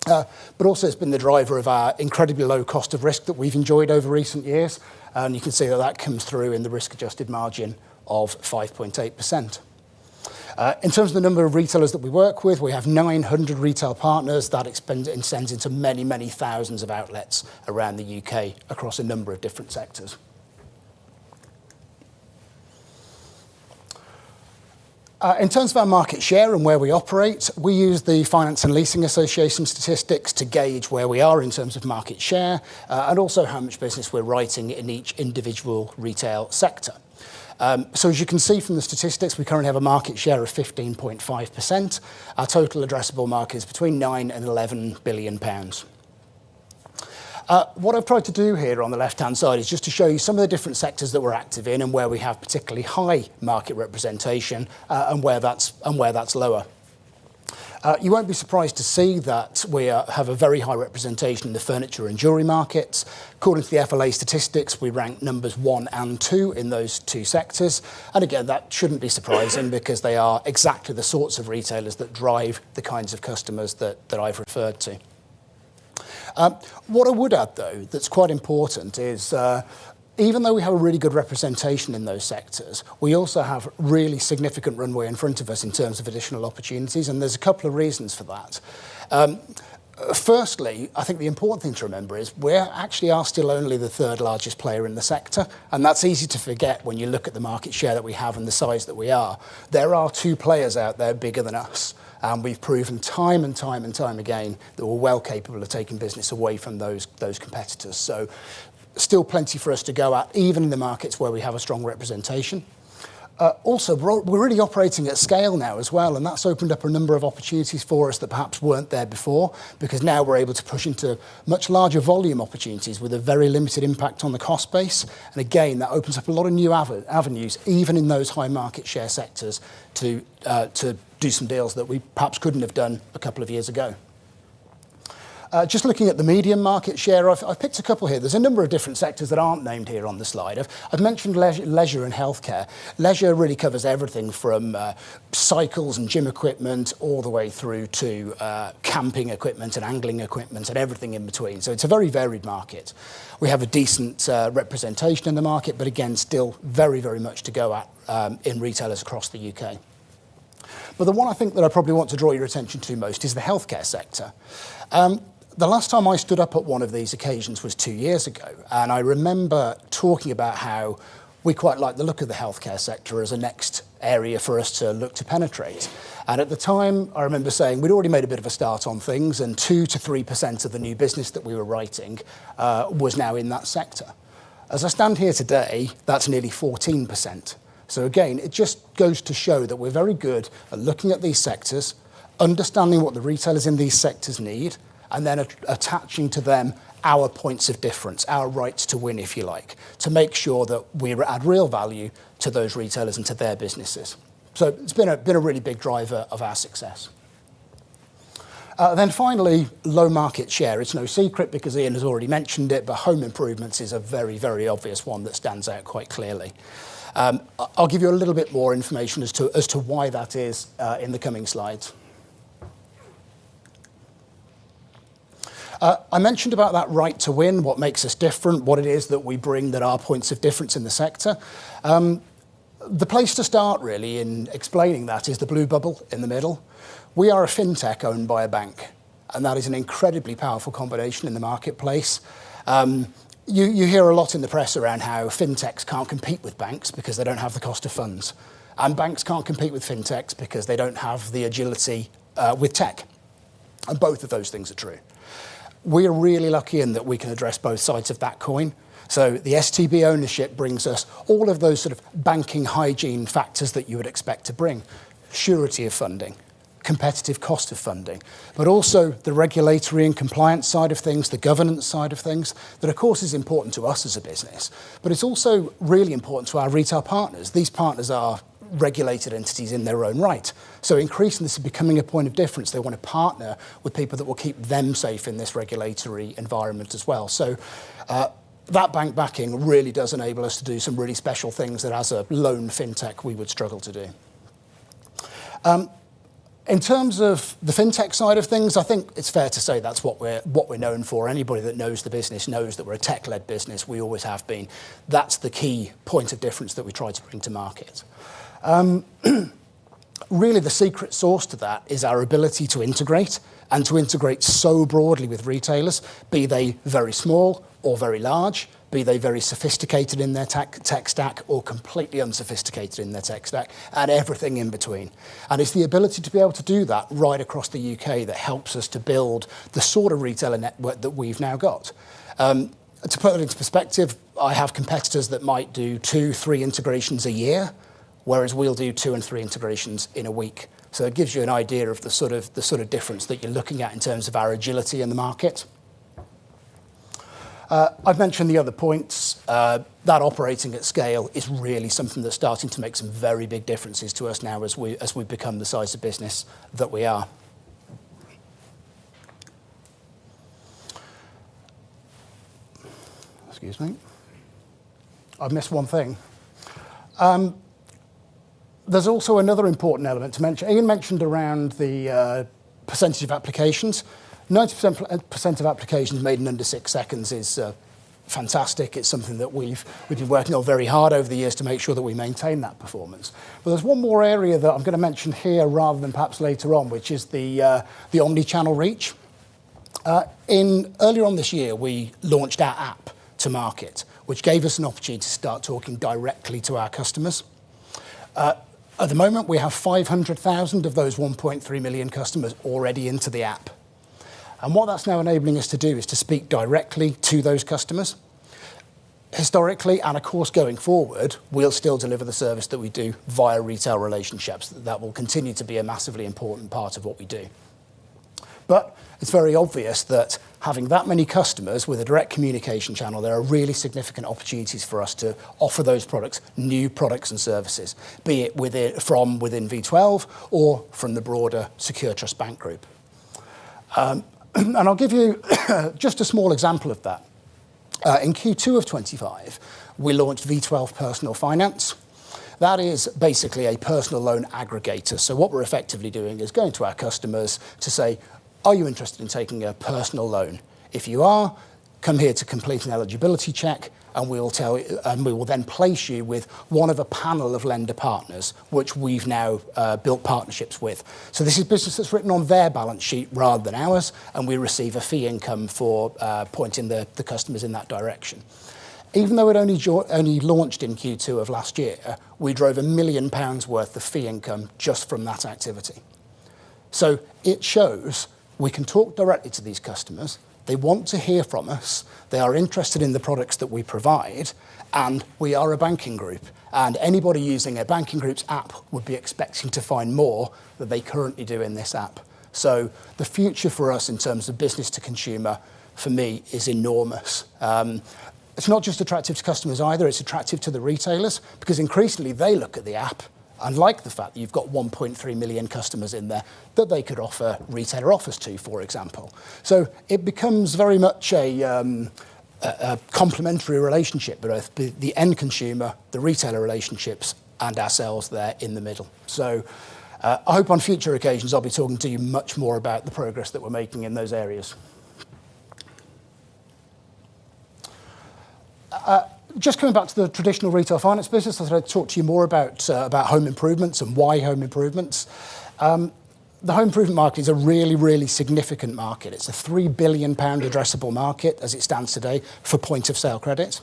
But also it's been the driver of our incredibly low cost of risk that we've enjoyed over recent years. And you can see that that comes through in the risk-adjusted margin of 5.8%. In terms of the number of retailers that we work with, we have 900 retail partners. That extends into many, many thousands of outlets around the UK across a number of different sectors. In terms of our market share and where we operate, we use the Finance and Leasing Association statistics to gauge where we are in terms of market share and also how much business we're writing in each individual retail sector. So as you can see from the statistics, we currently have a market share of 15.5%. Our total addressable market is between 9 and 11 billion pounds. What I've tried to do here on the left-hand side is just to show you some of the different sectors that we're active in and where we have particularly high market representation and where that's lower. You won't be surprised to see that we have a very high representation in the furniture and jewellery markets. According to the FLA statistics, we rank numbers 1 and 2 in those two sectors. And again, that shouldn't be surprising because they are exactly the sorts of retailers that drive the kinds of customers that I've referred to. What I would add, though, that's quite important is even though we have a really good representation in those sectors, we also have really significant runway in front of us in terms of additional opportunities, and there's a couple of reasons for that. Firstly, I think the important thing to remember is we actually are still only the third largest player in the sector, and that's easy to forget when you look at the market share that we have and the size that we are. There are 2 players out there bigger than us, and we've proven time and time and time again that we're well capable of taking business away from those competitors. So still plenty for us to go at, even in the markets where we have a strong representation. Also, we're really operating at scale now as well, and that's opened up a number of opportunities for us that perhaps weren't there before, because now we're able to push into much larger volume opportunities with a very limited impact on the cost base. And again, that opens up a lot of new avenues, even in those high market share sectors, to do some deals that we perhaps couldn't have done a couple of years ago. Just looking at the medium market share, I've picked a couple here. There's a number of different sectors that aren't named here on the slide. I've mentioned leisure and healthcare. Leisure really covers everything from cycles and gym equipment all the way through to camping equipment and angling equipment and everything in between. So it's a very varied market. We have a decent representation in the market, but again, still very, very much to go at in retailers across the UK. But the one I think that I probably want to draw your attention to most is the healthcare sector. The last time I stood up at one of these occasions was 2 years ago, and I remember talking about how we quite like the look of the healthcare sector as a next area for us to look to penetrate. And at the time, I remember saying we'd already made a bit of a start on things, and 2 to 3% of the new business that we were writing was now in that sector. As I stand here today, that's nearly 14%. So again, it just goes to show that we're very good at looking at these sectors, understanding what the retailers in these sectors need, and then attaching to them our points of difference, our rights to win, if you like, to make sure that we add real value to those retailers and to their businesses. So it's been a really big driver of our success. Then finally, low market share. It's no secret because Ian has already mentioned it, but home improvements is a very, very obvious one that stands out quite clearly. I'll give you a little bit more information as to why that is in the coming slides. I mentioned about that right to win, what makes us different, what it is that we bring that are points of difference in the sector. The place to start really in explaining that is the blue bubble in the middle. We are a fintech owned by a bank, and that is an incredibly powerful combination in the marketplace. You hear a lot in the press around how fintechs can't compete with banks because they don't have the cost of funds, and banks can't compete with fintechs because they don't have the agility with tech. And both of those things are true. We're really lucky in that we can address both sides of that coin. So the STB ownership brings us all of those sort of banking hygiene factors that you would expect to bring. Surety of funding, competitive cost of funding, but also the regulatory and compliance side of things, the governance side of things, that of course is important to us as a business, but it's also really important to our retail partners. These partners are regulated entities in their own right. So increasingly this is becoming a point of difference. They want to partner with people that will keep them safe in this regulatory environment as well. So that bank backing really does enable us to do some really special things that as a lone fintech we would struggle to do. In terms of the fintech side of things, I think it's fair to say that's what we're known for. Anybody that knows the business knows that we're a tech-led business. We always have been. That's the key point of difference that we try to bring to market. Really, the secret sauce to that is our ability to integrate, and to integrate so broadly with retailers, be they very small or very large, be they very sophisticated in their tech stack or completely unsophisticated in their tech stack, and everything in between. And it's the ability to be able to do that right across the UK that helps us to build the sort of retailer network that we've now got. To put it into perspective, I have competitors that might do 2-3 integrations a year, whereas we'll do 2 and 3 integrations in a week. So it gives you an idea of the sort of difference that you're looking at in terms of our agility in the market. I've mentioned the other points. That operating at scale is really something that's starting to make some very big differences to us now as we become the size of business that we are. Excuse me. I've missed one thing. There's also another important element to mention. Ian mentioned around the percentage of applications. 90% of applications made in under 6 seconds is fantastic. It's something that we've been working on very hard over the years to make sure that we maintain that performance. But there's one more area that I'm going to mention here rather than perhaps later on, which is the omni-channel reach. Earlier on this year, we launched our app to market, which gave us an opportunity to start talking directly to our customers. At the moment, we have 500,000 of those 1.3 million customers already into the app. And what that's now enabling us to do is to speak directly to those customers. Historically, and of course going forward, we'll still deliver the service that we do via retail relationships. That will continue to be a massively important part of what we do. But it's very obvious that having that many customers with a direct communication channel, there are really significant opportunities for us to offer those products, new products and services, be it from within V12 or from the broader Secure Trust Bank Group. And I'll give you just a small example of that. In Q2 of 25, we launched V12 Personal Finance. That is basically a personal loan aggregator. So what we're effectively doing is going to our customers to say, are you interested in taking a personal loan? If you are, come here to complete an eligibility check, and we will then place you with one of a panel of lender partners, which we've now built partnerships with. So this is business that's written on their balance sheet rather than ours, and we receive a fee income for pointing the customers in that direction. Even though it only launched in Q2 of last year, we drove £1 million worth of fee income just from that activity. So it shows we can talk directly to these customers. They want to hear from us. They are interested in the products that we provide, and we are a banking group. And anybody using a banking group's app would be expecting to find more than they currently do in this app. So the future for us in terms of business to consumer, for me, is enormous. It's not just attractive to customers either, it's attractive to the retailers, because increasingly they look at the app and like the fact that you've got 1.3 million customers in there that they could offer retailer offers to, for example. So it becomes very much a complementary relationship, both the end consumer, the retailer relationships, and ourselves there in the middle. So I hope on future occasions I'll be talking to you much more about the progress that we're making in those areas. Just coming back to the traditional retail finance business, I thought I'd talk to you more about home improvements and why home improvements. The home improvement market is a really, really significant market. It's a £3 billion addressable market as it stands today for point of sale credit.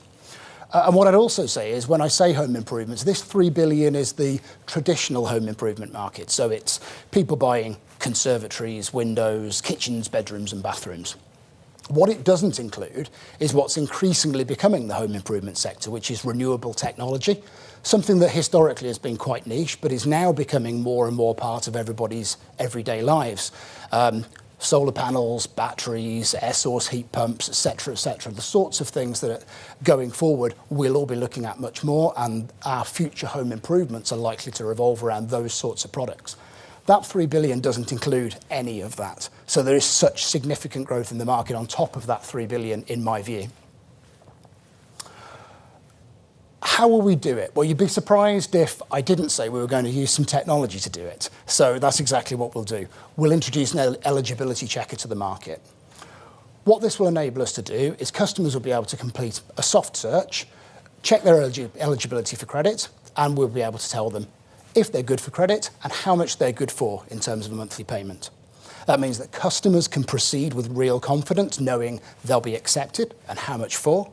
And what I'd also say is when I say home improvements, this £3 billion is the traditional home improvement market. So it's people buying conservatories, windows, kitchens, bedrooms and bathrooms. What it doesn't include is what's increasingly becoming the home improvement sector, which is renewable technology, something that historically has been quite niche, but is now becoming more and more part of everybody's everyday lives. Solar panels, batteries, air source heat pumps, etc., the sorts of things that going forward we'll all be looking at much more, and our future home improvements are likely to revolve around those sorts of products. That $3 billion doesn't include any of that. So there is such significant growth in the market on top of that $3 billion, in my view. How will we do it? Well, you'd be surprised if I didn't say we were going to use some technology to do it. So that's exactly what we'll do. We'll introduce an eligibility checker to the market. What this will enable us to do is customers will be able to complete a soft search, check their eligibility for credit, and we'll be able to tell them if they're good for credit and how much they're good for in terms of a monthly payment. That means that customers can proceed with real confidence, knowing they'll be accepted and how much for.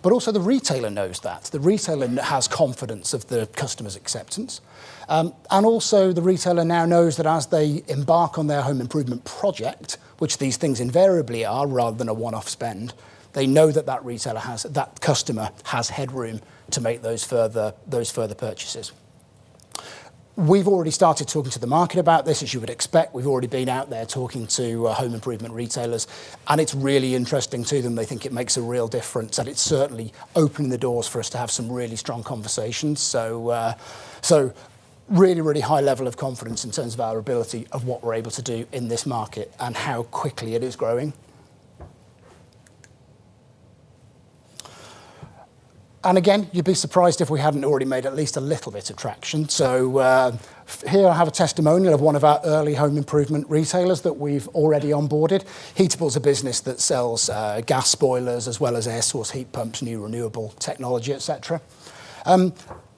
But also the retailer knows that. The retailer has confidence of the customer's acceptance. And also the retailer now knows that as they embark on their home improvement project, which these things invariably are rather than a one-off spend, they know that that customer has headroom to make those further purchases. We've already started talking to the market about this, as you would expect. We've already been out there talking to home improvement retailers, and it's really interesting to them. They think it makes a real difference, and it's certainly opening the doors for us to have some really strong conversations. So really, really high level of confidence in terms of our ability of what we're able to do in this market and how quickly it is growing. And again, you'd be surprised if we hadn't already made at least a little bit of traction. So here I have a testimonial of one of our early home improvement retailers that we've already onboarded. Heatable's a business that sells gas boilers as well as air source heat pumps, new renewable technology, etc. And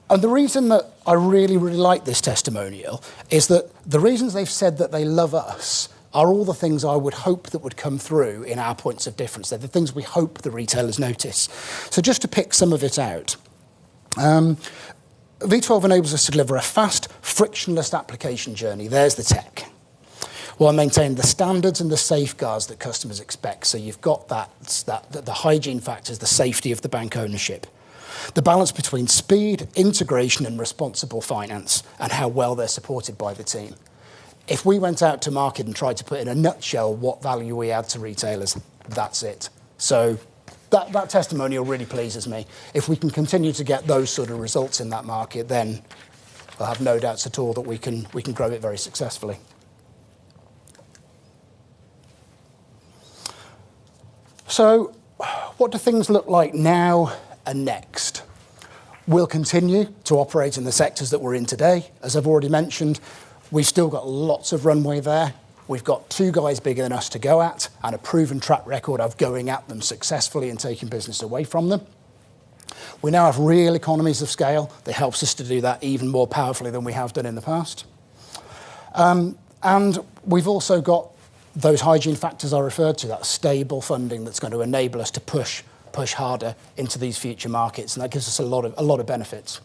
the reason that I really, really like this testimonial is that the reasons they've said that they love us are all the things I would hope that would come through in our points of difference. They're the things we hope the retailers notice. So just to pick some of it out, V12 enables us to deliver a fast, frictionless application journey. There's the tech. While maintaining the standards and the safeguards that customers expect. So you've got the hygiene factors, the safety of the bank ownership. The balance between speed, integration and responsible finance, and how well they're supported by the team. If we went out to market and tried to put in a nutshell what value we add to retailers, that's it. So that testimonial really pleases me. If we can continue to get those sort of results in that market, then I have no doubts at all that we can grow it very successfully. So what do things look like now and next? We'll continue to operate in the sectors that we're in today. As I've already mentioned, we've still got lots of runway there. We've got two guys bigger than us to go at and a proven track record of going at them successfully and taking business away from them. We now have real economies of scale that helps us to do that even more powerfully than we have done in the past. And we've also got those hygiene factors I referred to, that stable funding that's going to enable us to push harder into these future markets, and that gives us a lot of benefits.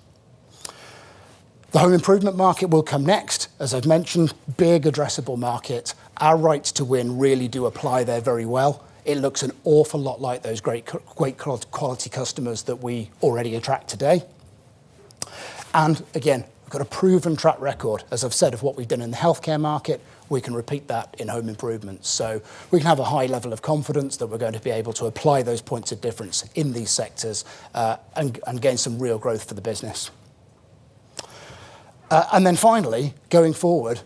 The home improvement market will come next. As I've mentioned, big addressable market. Our rights to win really do apply there very well. It looks an awful lot like those great quality customers that we already attract today. And again, we've got a proven track record, as I've said, of what we've done in the healthcare market. We can repeat that in home improvements. So we can have a high level of confidence that we're going to be able to apply those points of difference in these sectors and gain some real growth for the business. And then finally, going forward,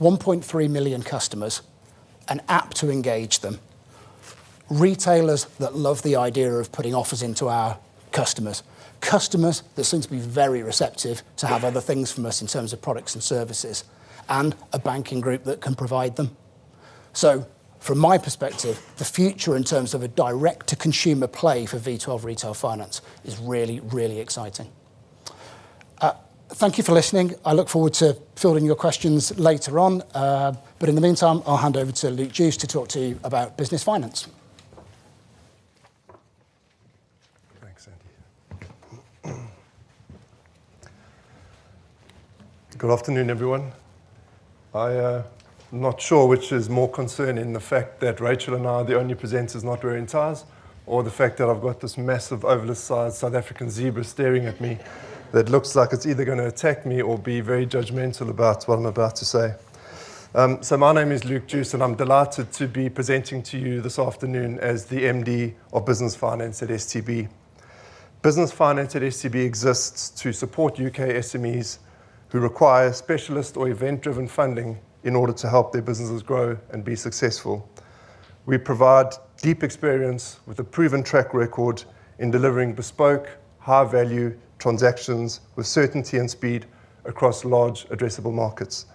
1.3 million customers, an app to engage them, retailers that love the idea of putting offers into our customers that seem to be very receptive to have other things from us in terms of products and services, and a banking group that can provide them. So from my perspective, the future in terms of a direct-to-consumer play for V12 Retail Finance is really, really exciting. Thank you for listening. I look forward to fielding your questions later on. But in the meantime, I'll hand over to Luke Jooste to talk to you about business finance. Thanks, Andy. Good afternoon, everyone. I'm not sure which is more concerning, the fact that Rachel and I are the only presenters not wearing ties, or the fact that I've got this massive oversized South African zebra staring at me that looks like it's either going to attack me or be very judgmental about what I'm about to say. So my name is Luke Jooste, and I'm delighted to be presenting to you this afternoon as the MD of Business Finance at STB. Business Finance at STB exists to support UK SMEs who require specialist or event-driven funding in order to help their businesses grow and be successful. We provide deep experience with a proven track record in delivering bespoke, high-value, transactions with certainty and speed across large addressable markets.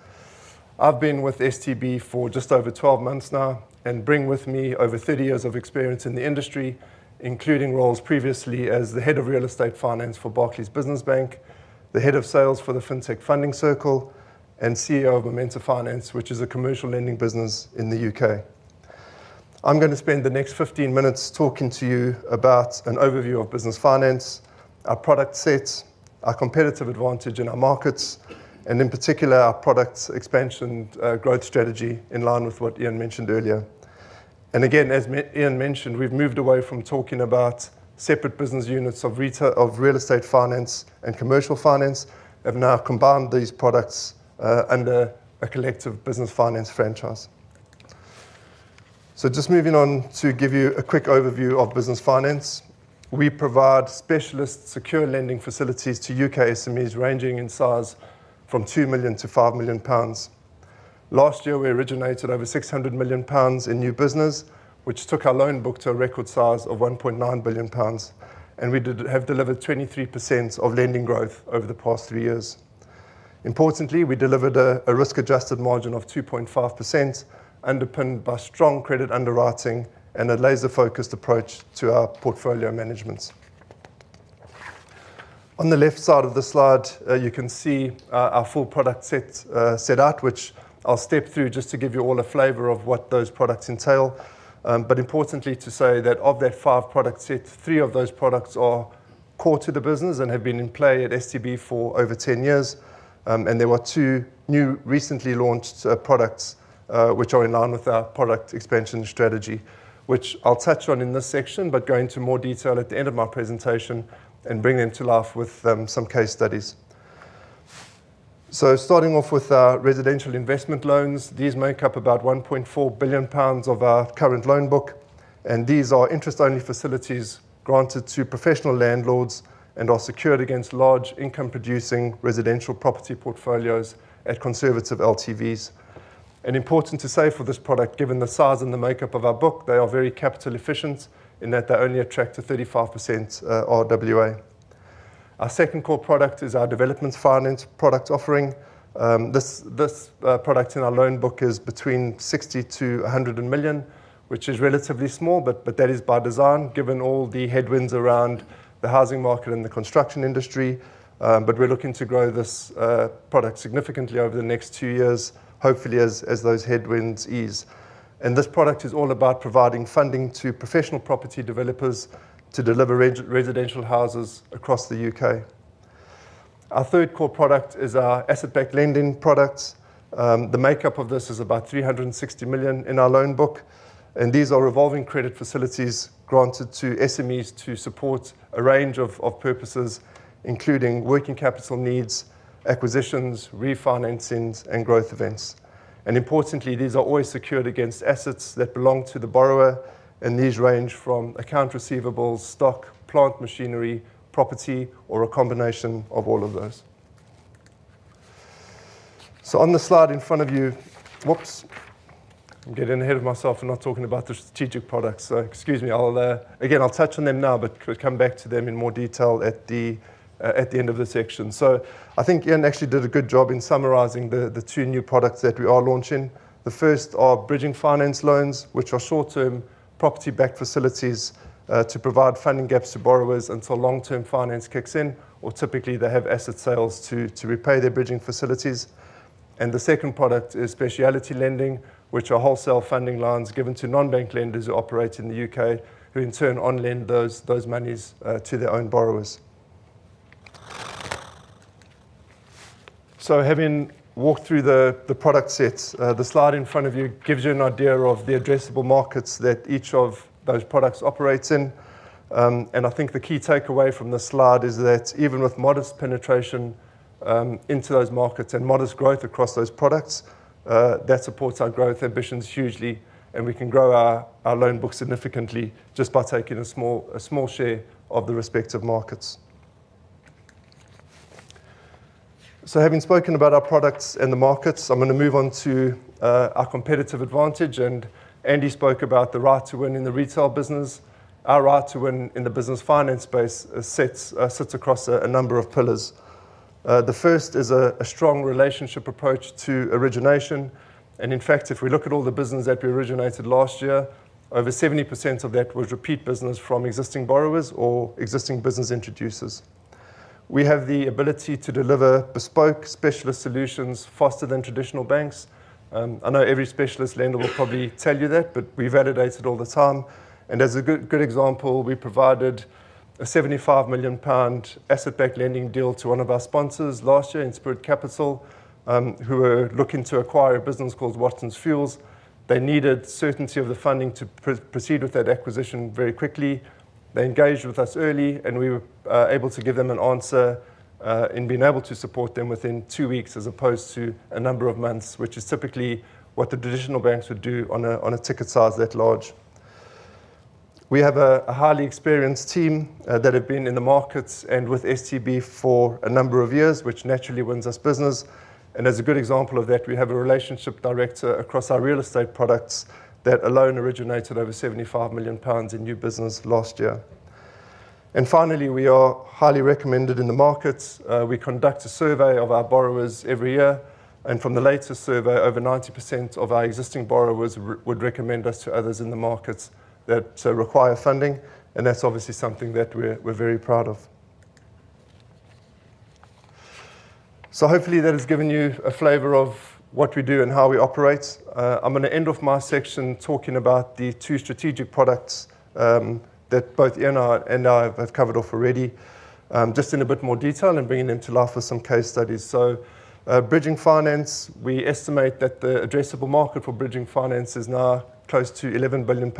I've been with STB for just over 12 months now and bring with me over 30 years of experience in the industry, including roles previously as the head of real estate finance for Barclays Business Bank, the head of sales for the FinTech Funding Circle, and CEO of Momenta Finance, which is a commercial lending business in the UK. I'm going to spend the next 15 minutes talking to you about an overview of business finance, our product set, our competitive advantage in our markets, and in particular our product expansion growth strategy in line with what Ian mentioned earlier. And again, as Ian mentioned, we've moved away from talking about separate business units of real estate finance and commercial finance, have now combined these products under a collective business finance franchise. So just moving on to give you a quick overview of business finance. We provide specialist secure lending facilities to UK SMEs ranging in size from 2 million to 5 million pounds. Last year, we originated over 600 million pounds in new business, which took our loan book to a record size of 1.9 billion pounds. And we have delivered 23% of lending growth over the past 3 years. Importantly, we delivered a risk-adjusted margin of 2.5%, underpinned by strong credit underwriting and a laser-focused approach to our portfolio management. On the left side of the slide, you can see our full product set out, which I'll step through just to give you all a flavour of what those products entail. But importantly to say that of that 5 product set, 3 of those products are core to the business and have been in play at STB for over 10 years. And there were 2 new recently launched products which are in line with our product expansion strategy, which I'll touch on in this section, but go into more detail at the end of my presentation and bring them to life with some case studies. So starting off with our residential investment loans, these make up about 1.4 billion pounds of our current loan book, and these are interest-only facilities granted to professional landlords and are secured against large income-producing residential property portfolios at conservative LTVs. And important to say for this product, given the size and the makeup of our book, they are very capital efficient in that they only attract a 35% RWA. Our second core product is our development finance product offering. This product in our loan book is between 60 to 100 million, which is relatively small, but that is by design, given all the headwinds around the housing market and the construction industry. But we're looking to grow this product significantly over the next 2 years, hopefully as those headwinds ease. And this product is all about providing funding to professional property developers to deliver residential houses across the UK. Our third core product is our asset-backed lending products. The makeup of this is about 360 million in our loan book, and these are revolving credit facilities granted to SMEs to support a range of purposes, including working capital needs, acquisitions, refinancings, and growth events. And importantly, these are always secured against assets that belong to the borrower, and these range from account receivables, stock, plant machinery, property, or a combination of all of those. So on the slide in front of you, whoops, I'm getting ahead of myself and not talking about the strategic products, so excuse me. I'll touch on them now, but could come back to them in more detail at the end of the section. So I think Ian actually did a good job in summarising the 2 new products that we are launching. The first are bridging finance loans, which are short-term property-backed facilities to provide funding gaps to borrowers until long-term finance kicks in, or typically they have asset sales to repay their bridging facilities. And the second product is speciality lending, which are wholesale funding lines given to non-bank lenders who operate in the UK, who in turn on-lend those monies to their own borrowers. So having walked through the product sets, the slide in front of you gives you an idea of the addressable markets that each of those products operates in. And I think the key takeaway from this slide is that even with modest penetration into those markets and modest growth across those products, that supports our growth ambitions hugely, and we can grow our loan book significantly just by taking a small share of the respective markets. So having spoken about our products and the markets, I'm going to move on to our competitive advantage. And Andy spoke about the right to win in the retail business. our right to win in the business finance space sits across a number of pillars. The first is a strong relationship approach to origination. And in fact, if we look at all the business that we originated last year, over 70% of that was repeat business from existing borrowers or existing business introducers. We have the ability to deliver bespoke specialist solutions faster than traditional banks. I know every specialist lender will probably tell you that, but we validate it all the time. And as a good example, we provided a £75 million asset-backed lending deal to one of our sponsors last year in Spirit Capital, who were looking to acquire a business called Watson's Fuels. They needed certainty of the funding to proceed with that acquisition very quickly. They engaged with us early, and we were able to give them an answer in being able to support them within 2 weeks as opposed to a number of months, which is typically what the traditional banks would do on a ticket size that large. We have a highly experienced team that have been in the markets and with STB for a number of years, which naturally wins us business. And as a good example of that, we have a relationship director across our real estate products that alone originated over £75 million in new business last year. And finally, we are highly recommended in the markets. We conduct a survey of our borrowers every year. And from the latest survey, over 90% of our existing borrowers would recommend us to others in the markets that require funding, and that's obviously something that we're very proud of. So hopefully that has given you a flavour of what we do and how we operate. I'm going to end off my section talking about the two strategic products that both Ian and I have covered off already, just in a bit more detail and bringing them to life with some case studies. So bridging finance, we estimate that the addressable market for bridging finance is now close to £11 billion.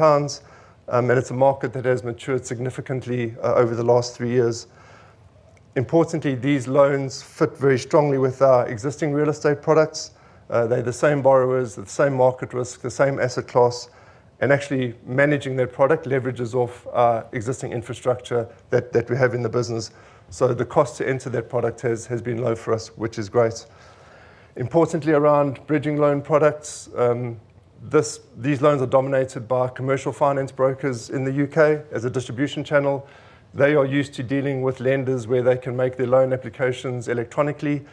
And it's a market that has matured significantly over the last 3 years. Importantly, these loans fit very strongly with our existing real estate products. They're the same borrowers, the same market risk, the same asset class, and actually managing their product leverages off our existing infrastructure that we have in the business. So the cost to enter that product has been low for us, which is great. Importantly, around bridging loan products, these loans are dominated by commercial finance brokers in the UK as a distribution channel. They are used to dealing with lenders where they can make their loan applications electronically.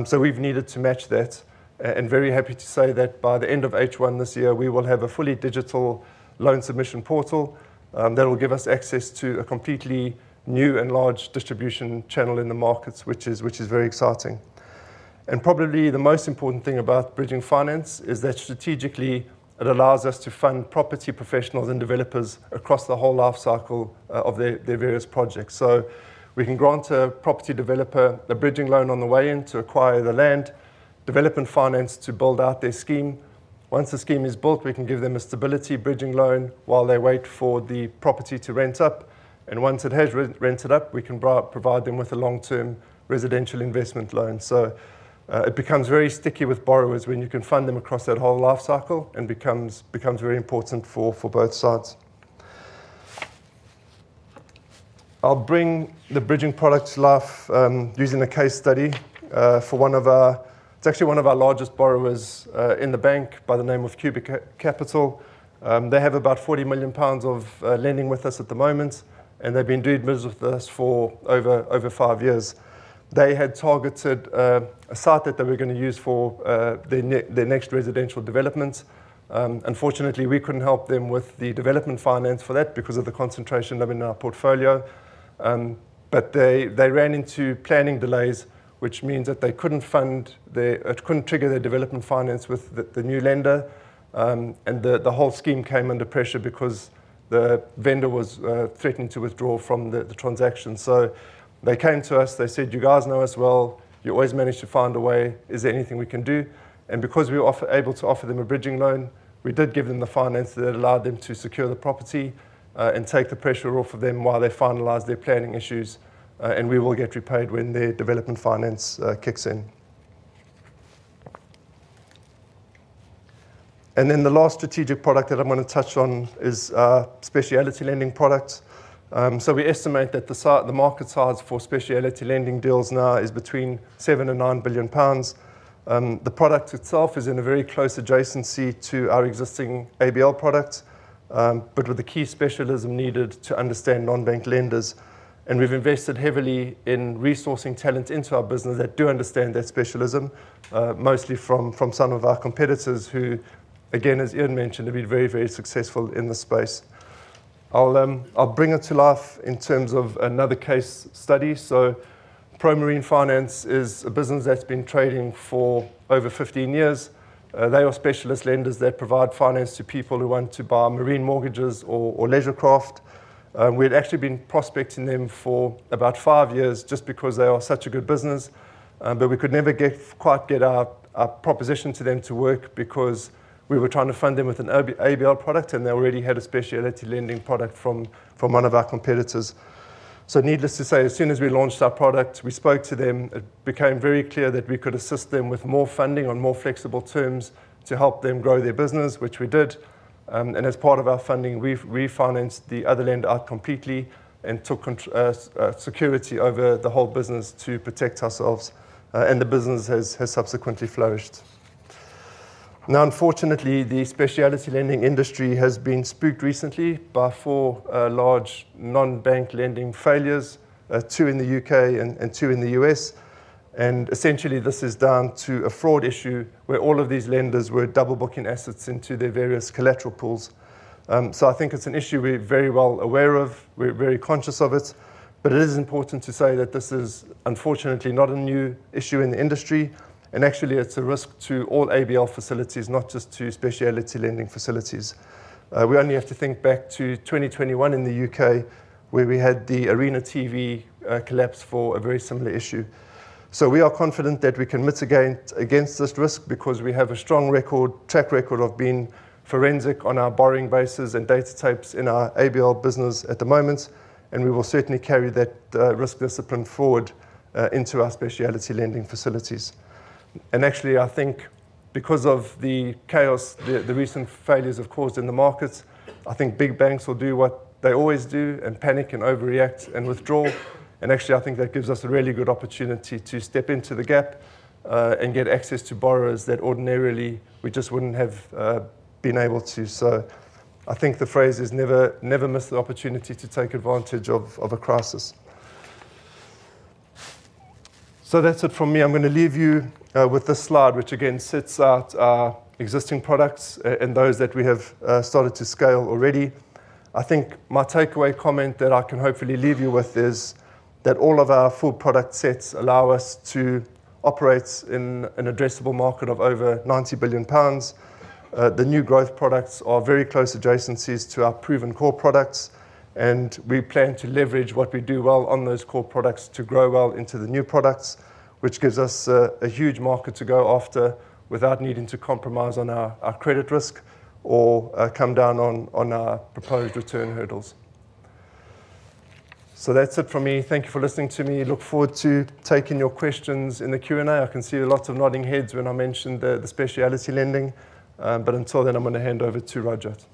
So we've needed to match that, and very happy to say that by the end of H1 this year, we will have a fully digital loan submission portal that will give us access to a completely new and large distribution channel in the markets, which is very exciting. And probably the most important thing about bridging finance is that strategically it allows us to fund property professionals and developers across the whole life cycle of their various projects. So we can grant a property developer a bridging loan on the way in to acquire the land, development finance to build out their scheme. Once the scheme is built, we can give them a stability bridging loan while they wait for the property to rent up. And once it has rented up, we can provide them with a long-term residential investment loan. So it becomes very sticky with borrowers when you can fund them across that whole life cycle, and becomes very important for both sides. I'll bring the bridging product to life using a case study for it's actually one of our largest borrowers in the bank by the name of Cubic Capital. They have about £40 million of lending with us at the moment, and they've been doing business with us for over 5 years. They had targeted a site that they were going to use for their next residential development. Unfortunately, we couldn't help them with the development finance for that because of the concentration limit in our portfolio. But they ran into planning delays, which means that they couldn't trigger their development finance with the new lender. And the whole scheme came under pressure because the vendor was threatening to withdraw from the transaction. So they came to us, they said, "You guys know us well, you always manage to find a way, is there anything we can do?" And because we were able to offer them a bridging loan, we did give them the finance that allowed them to secure the property and take the pressure off of them while they finalise their planning issues. And we will get repaid when their development finance kicks in. And then the last strategic product that I'm going to touch on is speciality lending products. So we estimate that the market size for speciality lending deals now is between £7 and £9 billion. The product itself is in a very close adjacency to our existing ABL product. but with the key specialism needed to understand non-bank lenders. And we've invested heavily in resourcing talent into our business that do understand that specialism, mostly from some of our competitors who, again, as Ian mentioned, have been very, very successful in this space. I'll bring it to life in terms of another case study. So Pro Marine Finance is a business that's been trading for over 15 years. They are specialist lenders that provide finance to people who want to buy marine mortgages or leisure craft. We had actually been prospecting them for about 5 years just because they are such a good business, but we could never quite get our proposition to them to work because we were trying to fund them with an ABL product and they already had a specialty lending product from one of our competitors. So needless to say, as soon as we launched our product, we spoke to them. It became very clear that we could assist them with more funding on more flexible terms to help them grow their business, which we did. And as part of our funding, we refinanced the other lender out completely and took security over the whole business to protect ourselves. And the business has subsequently flourished. Now, unfortunately, the specialty lending industry has been spooked recently by 4 large non-bank lending failures, 2 in the UK and 2 in the US. And essentially, this is down to a fraud issue where all of these lenders were double booking assets into their various collateral pools. So I think it's an issue we're very well aware of. We're very conscious of it. But it is important to say that this is unfortunately not a new issue in the industry. And actually, it's a risk to all ABL facilities, not just to specialty lending facilities. We only have to think back to 2021 in the UK, where we had the Arena TV collapse for a very similar issue. So we are confident that we can mitigate against this risk because we have a strong track record of being forensic on our borrowing bases and data tapes in our ABL business at the moment. And we will certainly carry that risk discipline forward into our specialty lending facilities. And actually, I think because of the chaos the recent failures have caused in the markets, I think big banks will do what they always do and panic and overreact and withdraw. And actually, I think that gives us a really good opportunity to step into the gap and get access to borrowers that ordinarily we just wouldn't have been able to. So I think the phrase is never miss the opportunity to take advantage of a crisis. So that's it from me. I'm going to leave you with this slide, which again sets out our existing products and those that we have started to scale already. I think my takeaway comment that I can hopefully leave you with is that all of our full product sets allow us to operate in an addressable market of over £90 billion. The new growth products are very close adjacencies to our proven core products, and we plan to leverage what we do well on those core products to grow well into the new products, which gives us a huge market to go after without needing to compromise on our credit risk or come down on our proposed return hurdles. So that's it from me. Thank you for listening to me. Look forward to taking your questions in the Q&A. I can see lots of nodding heads when I mentioned the specialty lending. But until then, I'm going to hand over to Rajat.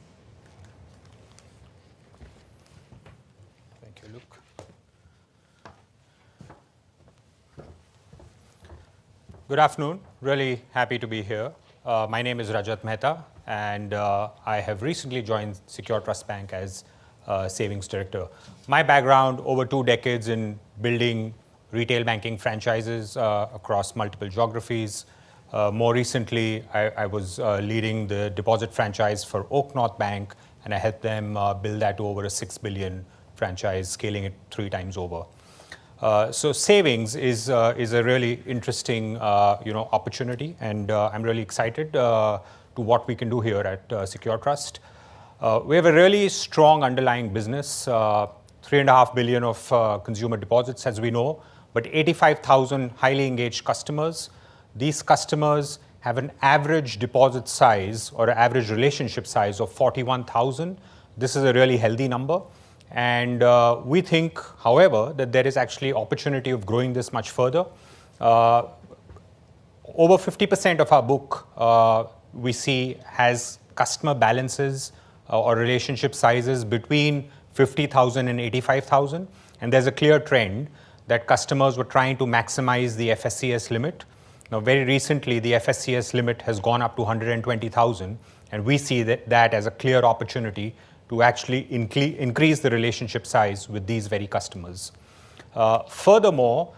Thank you, Luke. Good afternoon. Really happy to be here. My name is Rajat Mehta, and I have recently joined Secure Trust Bank as Savings Director. My background, over 2 decades in building retail banking franchises across multiple geographies. More recently, I was leading the deposit franchise for Oak North Bank, and I helped them build that to over a $6 billion franchise, scaling it 3 times over. So savings is a really interesting opportunity, and I'm really excited to what we can do here at Secure Trust. We have a really strong underlying business, $3.5 billion of consumer deposits, as we know, but 85,000 highly engaged customers. These customers have an average deposit size or average relationship size of 41,000. This is a really healthy number. And we think, however, that there is actually opportunity of growing this much further. Over 50% of our book we see has customer balances or relationship sizes between 50,000 and 85,000. And there's a clear trend that customers were trying to maximize the FSCS limit. Now, very recently, the FSCS limit has gone up to 120,000, And we see that as a clear opportunity to actually increase the relationship size with these very customers. Furthermore,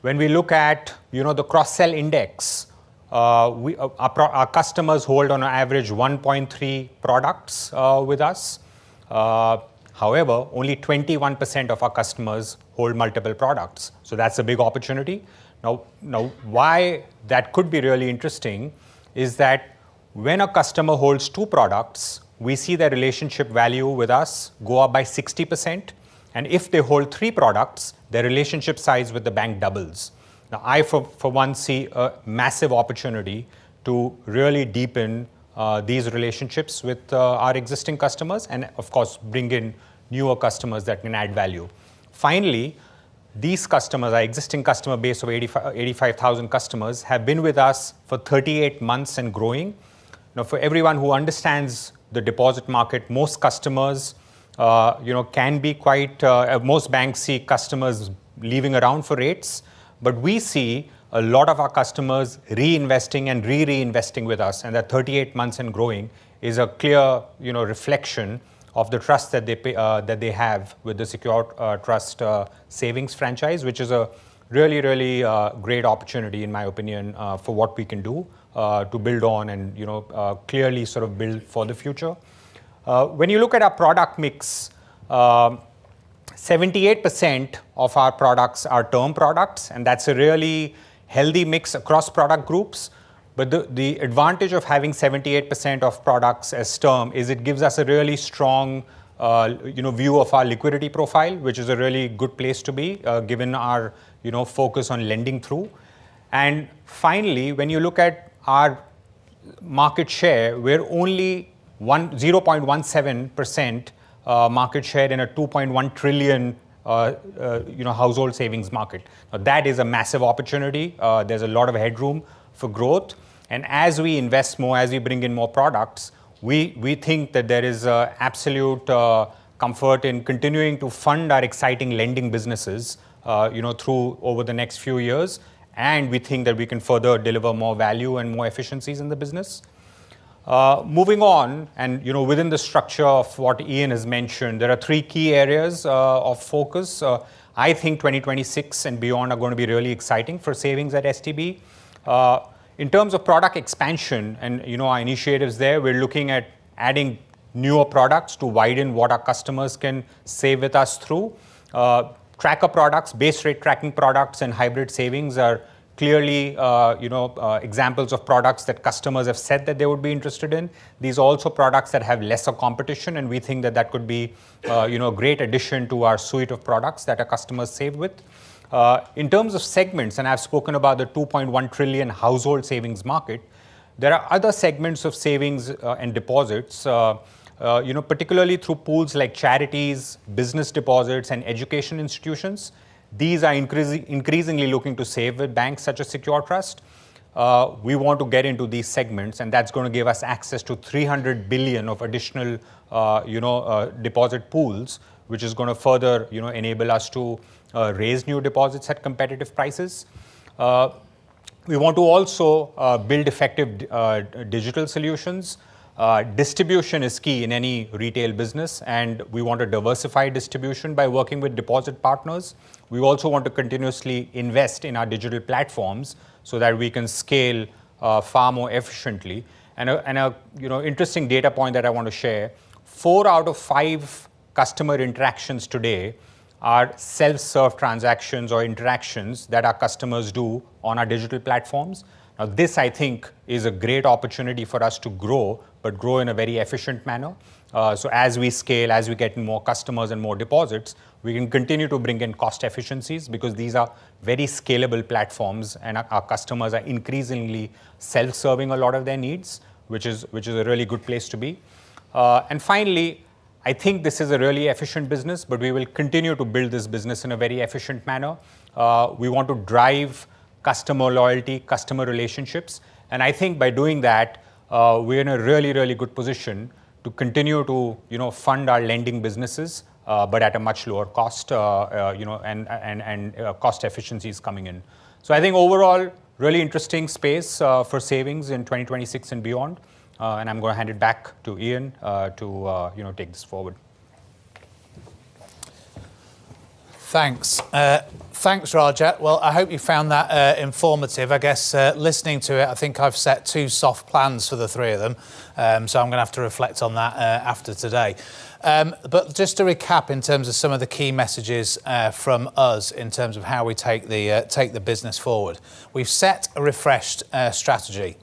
when we look at the cross-sell index, our customers hold on average 1.3 products with us. However, only 21% of our customers hold multiple products. So that's a big opportunity. Now, why that could be really interesting is that when a customer holds 2 products, we see their relationship value with us go up by 60%. And if they hold 3 products, their relationship size with the bank doubles. Now, I, for one, see a massive opportunity to really deepen these relationships with our existing customers and, of course, bring in newer customers that can add value. Finally, these customers, our existing customer base of 85,000 customers, have been with us for 38 months and growing. Now, for everyone who understands the deposit market, most customers, can be quite, most banks see customers leaving around for rates, but we see a lot of our customers reinvesting and reinvesting with us, and that 38 months and growing is a clear, reflection of the trust that they have with the Secure Trust savings franchise, which is a really, really great opportunity, in my opinion, for what we can do to build on and clearly sort of build for the future. When you look at our product mix, 78% of our products are term products, and that's a really healthy mix across product groups. But the advantage of having 78% of products as term is it gives us a really strong view of our liquidity profile, which is a really good place to be given our focus on lending through. And finally, when you look at our market share, we're only 0.17% market share in a 2.1 trillion household savings market. Now, that is a massive opportunity. There's a lot of headroom for growth. And as we invest more, as we bring in more products, we think that there is absolute comfort in continuing to fund our exciting lending businesses, through over the next few years. And we think that we can further deliver more value and more efficiencies in the business. Moving on, and within the structure of what Ian has mentioned, there are 3 key areas of focus. I think 2026 and beyond are going to be really exciting for savings at STB. In terms of product expansion and our initiatives there, we're looking at adding newer products to widen what our customers can save with us through. Tracker products, base rate tracking products, and hybrid savings are clearly examples of products that customers have said that they would be interested in. These are also products that have lesser competition, and we think that could be a great addition to our suite of products that our customers save with. In terms of segments, and I've spoken about the 2.1 trillion household savings market, there are other segments of savings and deposits, particularly through pools like charities, business deposits, and education institutions. These are increasingly looking to save with banks such as Secure Trust. We want to get into these segments, and that's going to give us access to 300 billion of additional, deposit pools, which is going to further, enable us to raise new deposits at competitive prices. We want to also build effective digital solutions. Distribution is key in any retail business, and we want to diversify distribution by working with deposit partners. We also want to continuously invest in our digital platforms so that we can scale far more efficiently. And a interesting data point that I want to share: 4 out of 5 customer interactions today are self-serve transactions or interactions that our customers do on our digital platforms. Now, this, I think, is a great opportunity for us to grow, but grow in a very efficient manner. So as we scale, as we get more customers and more deposits, we can continue to bring in cost efficiencies because these are very scalable platforms, and our customers are increasingly self-serving a lot of their needs, which is a really good place to be. And finally, I think this is a really efficient business, but we will continue to build this business in a very efficient manner. We want to drive customer loyalty, customer relationships. And I think by doing that, we're in a really, really good position to continue to, fund our lending businesses, but at a much lower cost, and cost efficiencies coming in. So I think overall, really interesting space for savings in 2026 and beyond. And I'm going to hand it back to Ian to take this forward. Thanks. Thanks, Rajat. Well, I hope you found that informative. I guess listening to it, I think I've set 2 soft plans for the 3 of them. So I'm going to have to reflect on that after today. But just to recap in terms of some of the key messages from us in terms of how we take the business forward. We've set a refreshed strategy.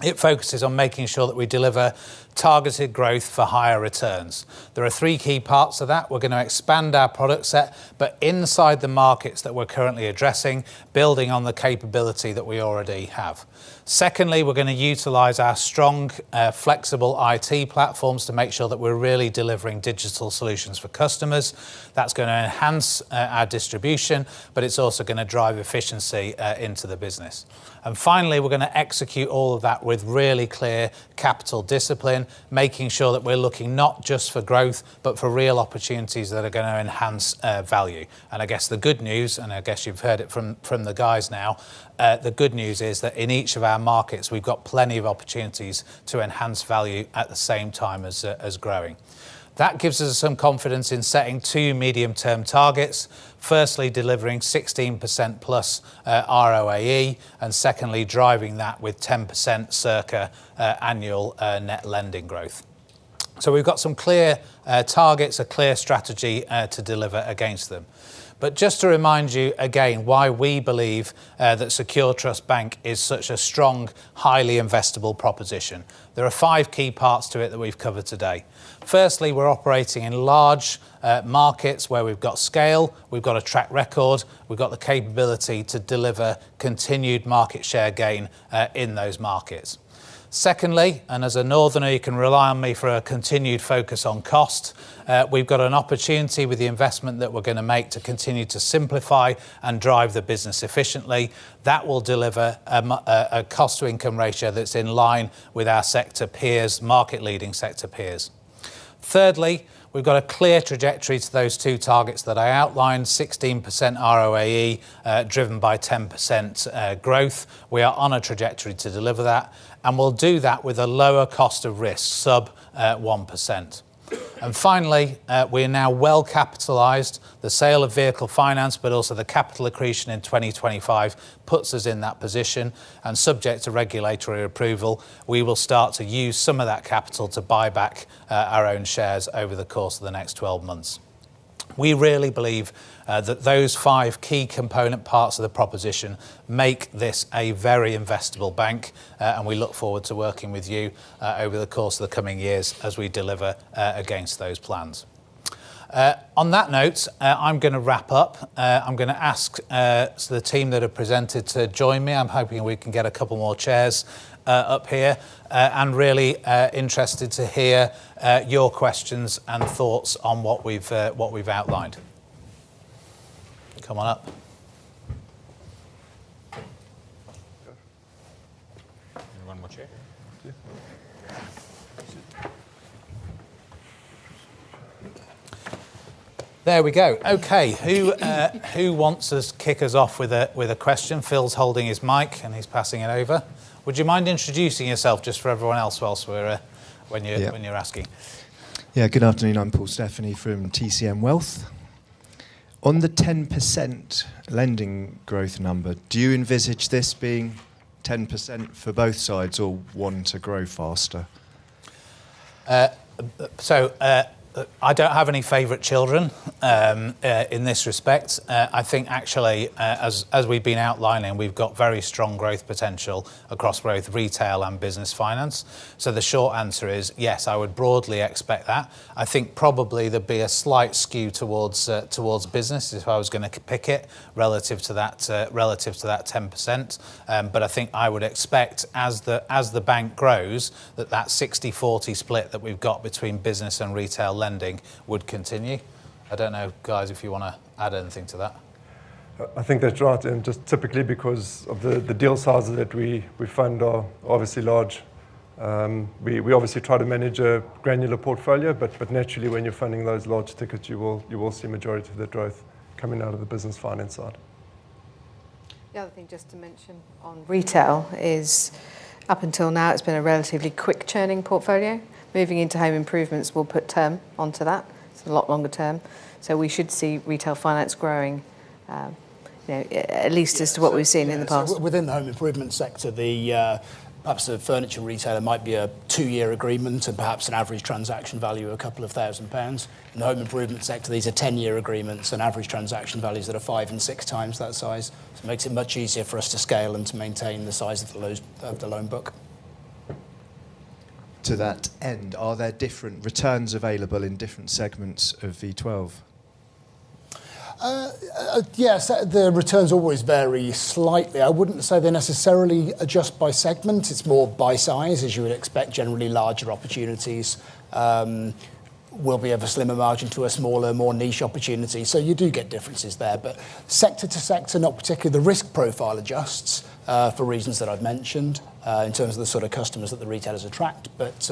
It focuses on making sure that we deliver targeted growth for higher returns. There are 3 key parts of that. We're going to expand our product set, but inside the markets that we're currently addressing, building on the capability that we already have. Secondly, we're going to utilise our strong, flexible IT platforms to make sure that we're really delivering digital solutions for customers. That's going to enhance our distribution, but it's also going to drive efficiency into the business. And finally, we're going to execute all of that with really clear capital discipline, making sure that we're looking not just for growth, but for real opportunities that are going to enhance value. And I guess the good news, and I guess you've heard it from the guys now, the good news is that in each of our markets, we've got plenty of opportunities to enhance value at the same time as growing. That gives us some confidence in setting 2 medium-term targets. Firstly, delivering 16% plus ROAE, and secondly, driving that with 10% circa annual net lending growth. So we've got some clear targets, a clear strategy to deliver against them. But just to remind you again why we believe that Secure Trust Bank is such a strong, highly investable proposition. There are 5 key parts to it that we've covered today. Firstly, we're operating in large markets where we've got scale, we've got a track record, we've got the capability to deliver continued market share gain in those markets. Secondly, and as a northerner, you can rely on me for a continued focus on cost. We've got an opportunity with the investment that we're going to make to continue to simplify and drive the business efficiently. That will deliver a cost-to-income ratio that's in line with our sector peers, market-leading sector peers. Thirdly, we've got a clear trajectory to those 2 targets that I outlined, 16% ROAE driven by 10% growth. We are on a trajectory to deliver that, and we'll do that with a lower cost of risk, sub 1%. And finally, we're now well capitalised. The sale of vehicle finance, but also the capital accretion in 2025 puts us in that position. And subject to regulatory approval, we will start to use some of that capital to buy back our own shares over the course of the next 12 months. We really believe that those 5 key component parts of the proposition make this a very investable bank, and we look forward to working with you over the course of the coming years as we deliver against those plans. On that note, I'm going to wrap up. I'm going to ask the team that have presented to join me. I'm hoping we can get a couple more chairs up here, and really interested to hear your questions and thoughts on what we've outlined. Come on up. One more chair. There we go. Okay, who wants to kick us off with a question? Phil's holding his mic and he's passing it over. Would you mind introducing yourself just for everyone else whilst we're when you're asking? Yeah, good afternoon. I'm Paul Stephanie from TCM Wealth. On the 10% lending growth number, do you envisage this being 10% for both sides or one to grow faster? I don't have any favourite children in this respect. I think actually, as we've been outlining, we've got very strong growth potential across both retail and business finance. So the short answer is yes, I would broadly expect that. I think probably there'd be a slight skew towards business if I was going to pick it relative to that 10%. But I think I would expect as the bank grows that 60-40 split that we've got between business and retail lending would continue. I don't know, guys, if you want to add anything to that. I think that's right, and just typically because of the deal sizes that we fund are obviously large. We obviously try to manage a granular portfolio, but naturally when you're funding those large tickets, you will see majority of the growth coming out of the business finance side. The other thing just to mention on retail is Up until now, it's been a relatively quick churning portfolio. Moving into home improvements will put term onto that. It's a lot longer term. So we should see retail finance growing, at least as to what we've seen in the past. So within the home improvement sector, perhaps a furniture retailer might be a 2-year agreement and perhaps an average transaction value of a couple of £1,000s. In the home improvement sector, these are 10-year agreements and average transaction values that are 5 and 6 times that size. So it makes it much easier for us to scale and to maintain the size of the loan book. To that end, are there different returns available in different segments of V12? Yes, the returns always vary slightly. I wouldn't say they necessarily adjust by segment. It's more by size, as you would expect. Generally, larger opportunities will be of a slimmer margin to a smaller, more niche opportunity. So you do get differences there. But sector to sector, not particularly. The risk profile adjusts for reasons that I've mentioned in terms of the sort of customers that the retailers attract. But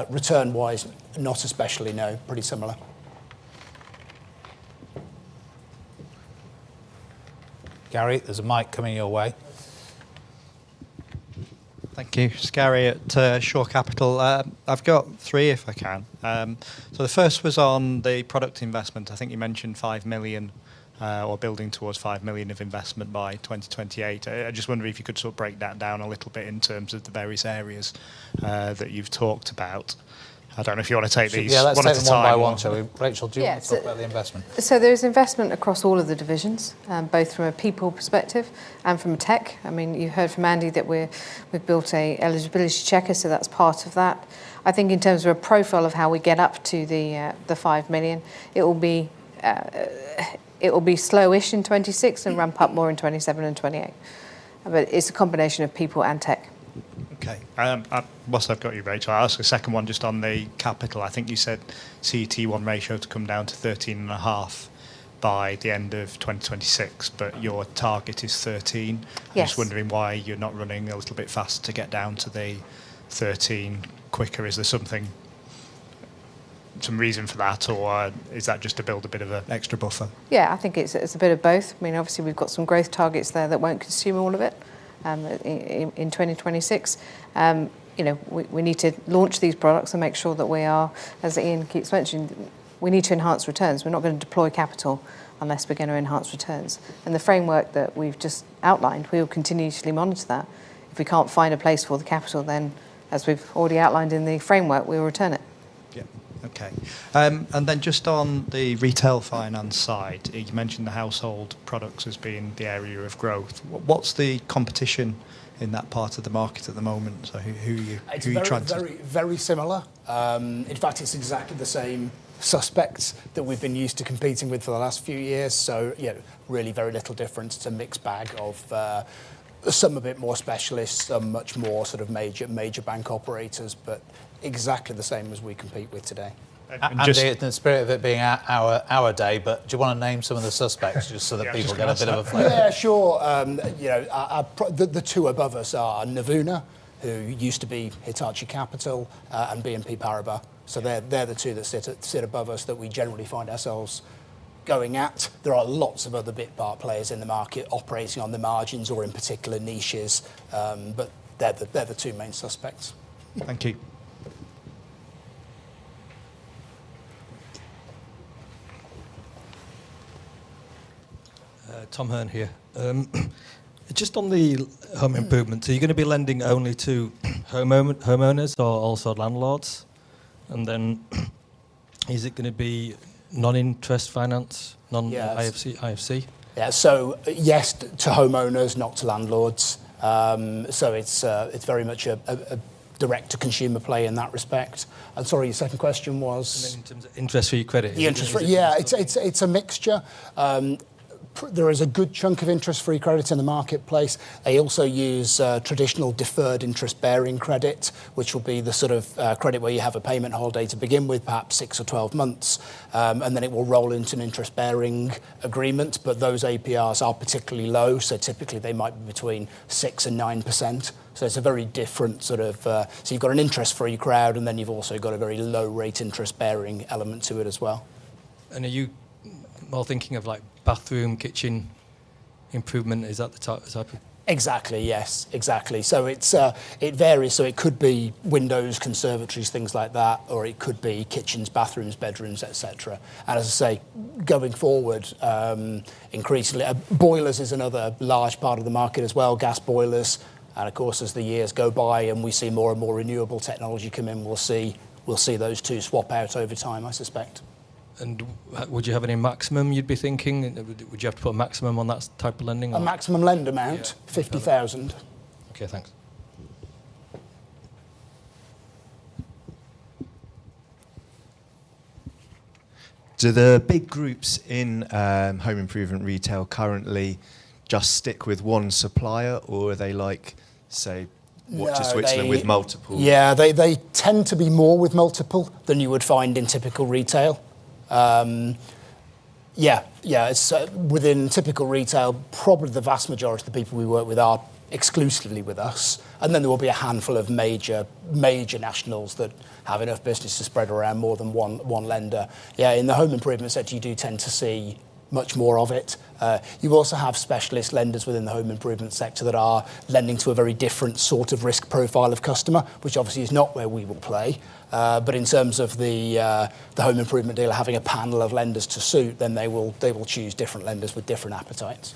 return-wise, not especially, no, pretty similar. Gary, there's a mic coming your way. Thank you. It's Gary at Shore Capital. I've got 3 if I can. So the first was on the product investment. I think you mentioned 5 million or building towards 5 million of investment by 2028. I just wonder if you could sort of break that down a little bit in terms of the various areas that you've talked about. I don't know if you want to take these let's one take at a them one by time. one, shall we? Rachel, do you want to talk about the investment? So there's investment across all of the divisions, both from a people perspective and from a tech. I mean, you heard from Andy that we've built a eligibility checker, so that's part of that. I think in terms of a profile of how we get up to the 5 million, it will be slowish in 26 and ramp up more in 27 and 28. But it's a combination of people and tech. Okay. Whilst I've got you, Rachel, I'll ask a second one just on the capital. I think you said CET1 ratio to come down to 13.5 by the end of 2026, but your target is 13. Yes. I'm just wondering why you're not running a little bit faster to get down to the 13 quicker. Is there some reason for that, or is that just to build a bit of an extra buffer? Yeah, I think it's a bit of both. I mean, obviously we've got some growth targets there that won't consume all of it. In 2026, we need to launch these products and make sure that we are, as Ian keeps mentioning, we need to enhance returns. We're not going to deploy capital unless we're going to enhance returns. And the framework that we've just outlined, we will continuously monitor that. If we can't find a place for the capital, then, as we've already outlined in the framework, we will return it. Yeah. Okay. And then just on the retail finance side, you mentioned the household products as being the area of growth. What's the competition in that part of the market at the moment? So who are you trying to... Very, very similar. In fact, it's exactly the same suspects that we've been used to competing with for the last few years. So, really very little difference. It's a mixed bag of some a bit more specialists, some much more sort of major bank operators, but exactly the same as we compete with today. Andy, in the spirit of it being our day, but do you want to name some of the suspects just so that people get a bit of a flavour? Yeah, sure. The 2 above us are Navuna, who used to be Hitachi Capital, and BNP Paribas. So they're the 2 that sit above us that we generally find ourselves going at. There are lots of other bit part players in the market operating on the margins or in particular niches, but they're the 2 main suspects. Thank you. Tom Hearn here. Just on the home improvement, are you going to be lending only to homeowners or also landlords? And then is it going to be non-interest finance, non-IFC? Yeah, so yes to homeowners, not to landlords. So it's very much a direct-to-consumer play in that respect. And sorry, your second question was? And then in terms of interest-free credit? The interest-free, yeah, it's a mixture. There is a good chunk of interest-free credit in the marketplace. They also use traditional deferred interest-bearing credit, which will be the sort of credit where you have a payment holiday to begin with, perhaps 6 or 12 months, and then it will roll into an interest-bearing agreement. But those APRs are particularly low, so typically they might be between 6 and 9%. So it's a very different sort of... so you've got an interest-free crowd, and then you've also got a very low-rate interest-bearing element to it as well. And are you more thinking of like bathroom, kitchen improvement? Is that the type of... Exactly, yes, exactly. So it varies. So it could be windows, conservatories, things like that, or it could be kitchens, bathrooms, bedrooms, etc. And as I say, going forward, increasingly, boilers is another large part of the market as well, gas boilers. And of course, as the years go by and we see more and more renewable technology come in, we'll see those two swap out over time, I suspect. And would you have any maximum you'd be thinking? Would you have to put a maximum on that type of lending? A maximum lend amount, 50,000. Okay, thanks. Do the big groups in home improvement retail currently just stick with one supplier, or are they like, say, Watches Switzerland with multiple? Yeah, they tend to be more with multiple than you would find in typical retail. It's within typical retail, probably the vast majority of the people we work with are exclusively with us, and then there will be a handful of major nationals that have enough business to spread around more than one lender. Yeah, in the home improvement sector, you do tend to see much more of it. You also have specialist lenders within the home improvement sector that are lending to a very different sort of risk profile of customer, which obviously is not where we will play. But in terms of the home improvement dealer having a panel of lenders to suit, then they will choose different lenders with different appetites.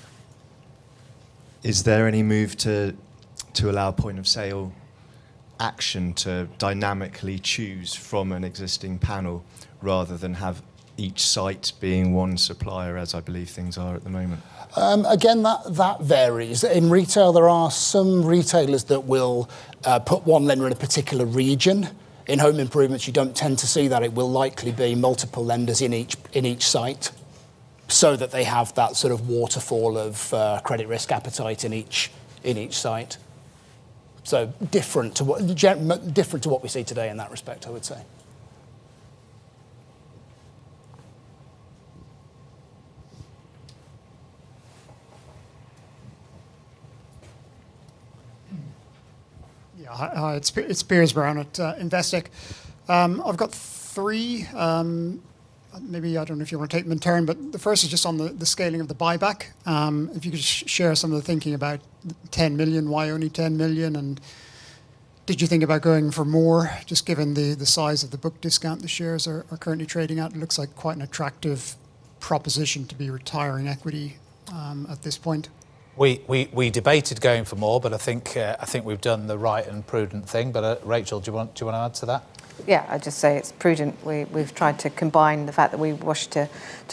Is there any move to allow point of sale action to dynamically choose from an existing panel rather than have each site being one supplier, as I believe things are at the moment? Again, that varies. In retail, there are some retailers that will put one lender in a particular region. In home improvements, you don't tend to see that. It will likely be multiple lenders in each site, so that they have that sort of waterfall of credit risk appetite in each site. So different to what we see today in that respect, I would say. Hi, it's Piers Brown at Investec. I've got three. Maybe I don't know if you want to take them in turn, but the first is just on the scaling of the buyback. If you could share some of the thinking about 10 million, why only 10 million, and did you think about going for more, just given the size of the book discount the shares are currently trading at? It looks like quite an attractive proposition to be retiring equity at this point. We debated going for more, but I think we've done the right and prudent thing. But Rachel, do you want to add to that? Yeah, I'd just say it's prudent. We've tried to combine the fact that we wish to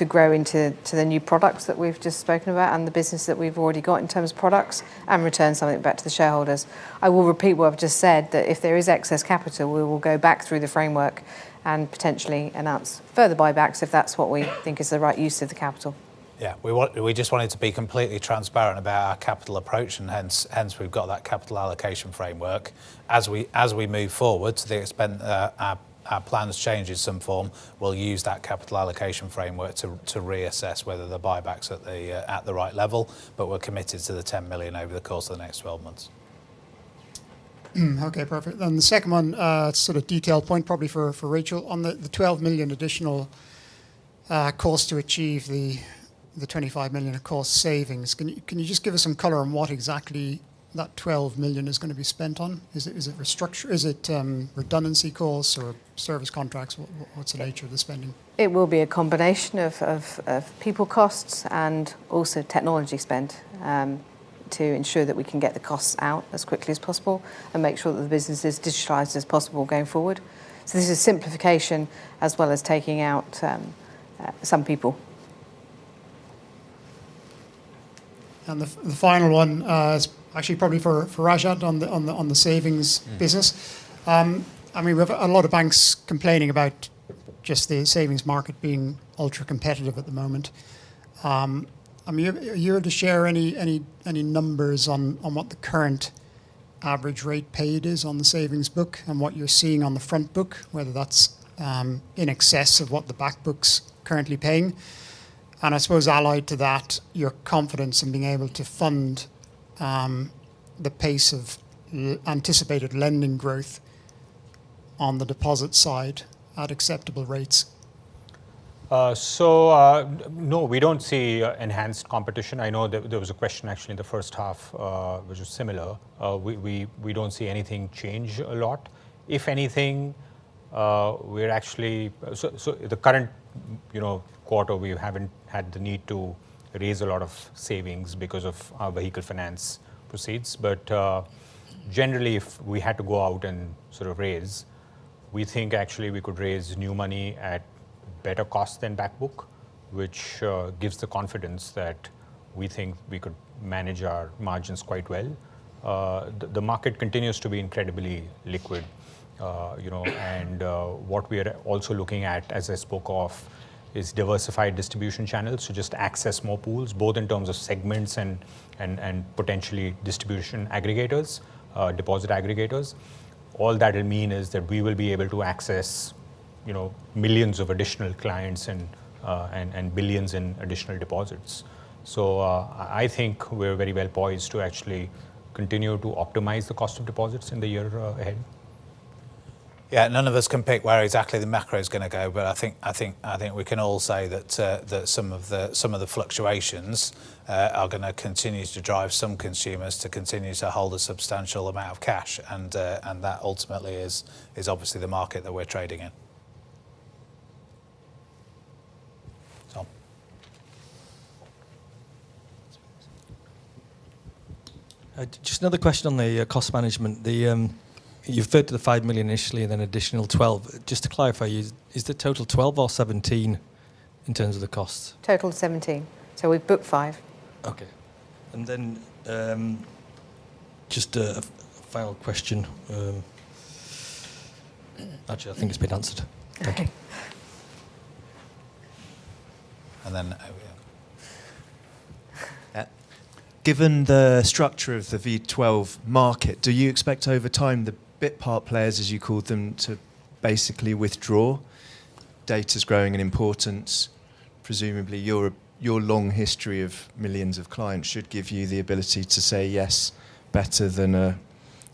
grow into the new products that we've just spoken about and the business that we've already got in terms of products, and return something back to the shareholders. I will repeat what I've just said, that if there is excess capital, we will go back through the framework and potentially announce further buybacks if that's what we think is the right use of the capital. Yeah, we just wanted to be completely transparent about our capital approach, and hence we've got that capital allocation framework. As we move forward, to the extent our plans change in some form, we'll use that capital allocation framework to reassess whether the buyback's at the right level. But we're committed to the 10 million over the course of the next 12 months. Okay, perfect. Then the second one, sort of detailed point, probably for Rachel, on the 12 million additional cost to achieve the 25 million of cost savings. Can you just give us some colour on what exactly that 12 million is going to be spent on? Is it restructure? Is it redundancy costs or service contracts? What's the nature of the spending? It will be a combination of people costs and also technology spend to ensure that we can get the costs out as quickly as possible and make sure that the business is digitalised as possible going forward. So this is simplification as well as taking out some people. And the final one is actually probably for Rajat on the savings business. I mean, we have a lot of banks complaining about just the savings market being ultra competitive at the moment. I mean, are you able to share any numbers on what the current average rate paid is on the savings book and what you're seeing on the front book, whether that's in excess of what the back book's currently paying? And I suppose allied to that, your confidence in being able to fund the pace of anticipated lending growth on the deposit side at acceptable rates. No, we don't see enhanced competition. I know there was a question actually in the first half, which was similar. We don't see anything change a lot. If anything, we're actually so the current quarter we haven't had the need to raise a lot of savings because of our vehicle finance proceeds. But generally, if we had to go out and sort of raise, we think actually we could raise new money at better cost than back book, which gives the confidence that we think we could manage our margins quite well. The market continues to be incredibly liquid, and what we are also looking at, as I spoke of, is diversified distribution channels to just access more pools, both in terms of segments and potentially distribution aggregators, deposit aggregators. All that will mean is that we will be able to access millions of additional clients and billions in additional deposits. So I think we're very well poised to actually continue to optimize the cost of deposits in the year ahead. Yeah, none of us can pick where exactly the macro is going to go, but I think we can all say that some of the fluctuations are going to continue to drive some consumers to continue to hold a substantial amount of cash, and that ultimately is obviously the market that we're trading in. Tom. Just another question on the cost management. You referred to the 5 million initially and then additional 12. Just to clarify, is the total 12 or 17 in terms of the costs? Total 17. So we've booked 5. Okay. And then just a final question. Actually, I think it's been answered. Thank you. And then given the structure of the V12 market, do you expect over time the bit part players, as you called them, to basically withdraw? Data's growing in importance. Presumably your long history of millions of clients should give you the ability to say yes better than a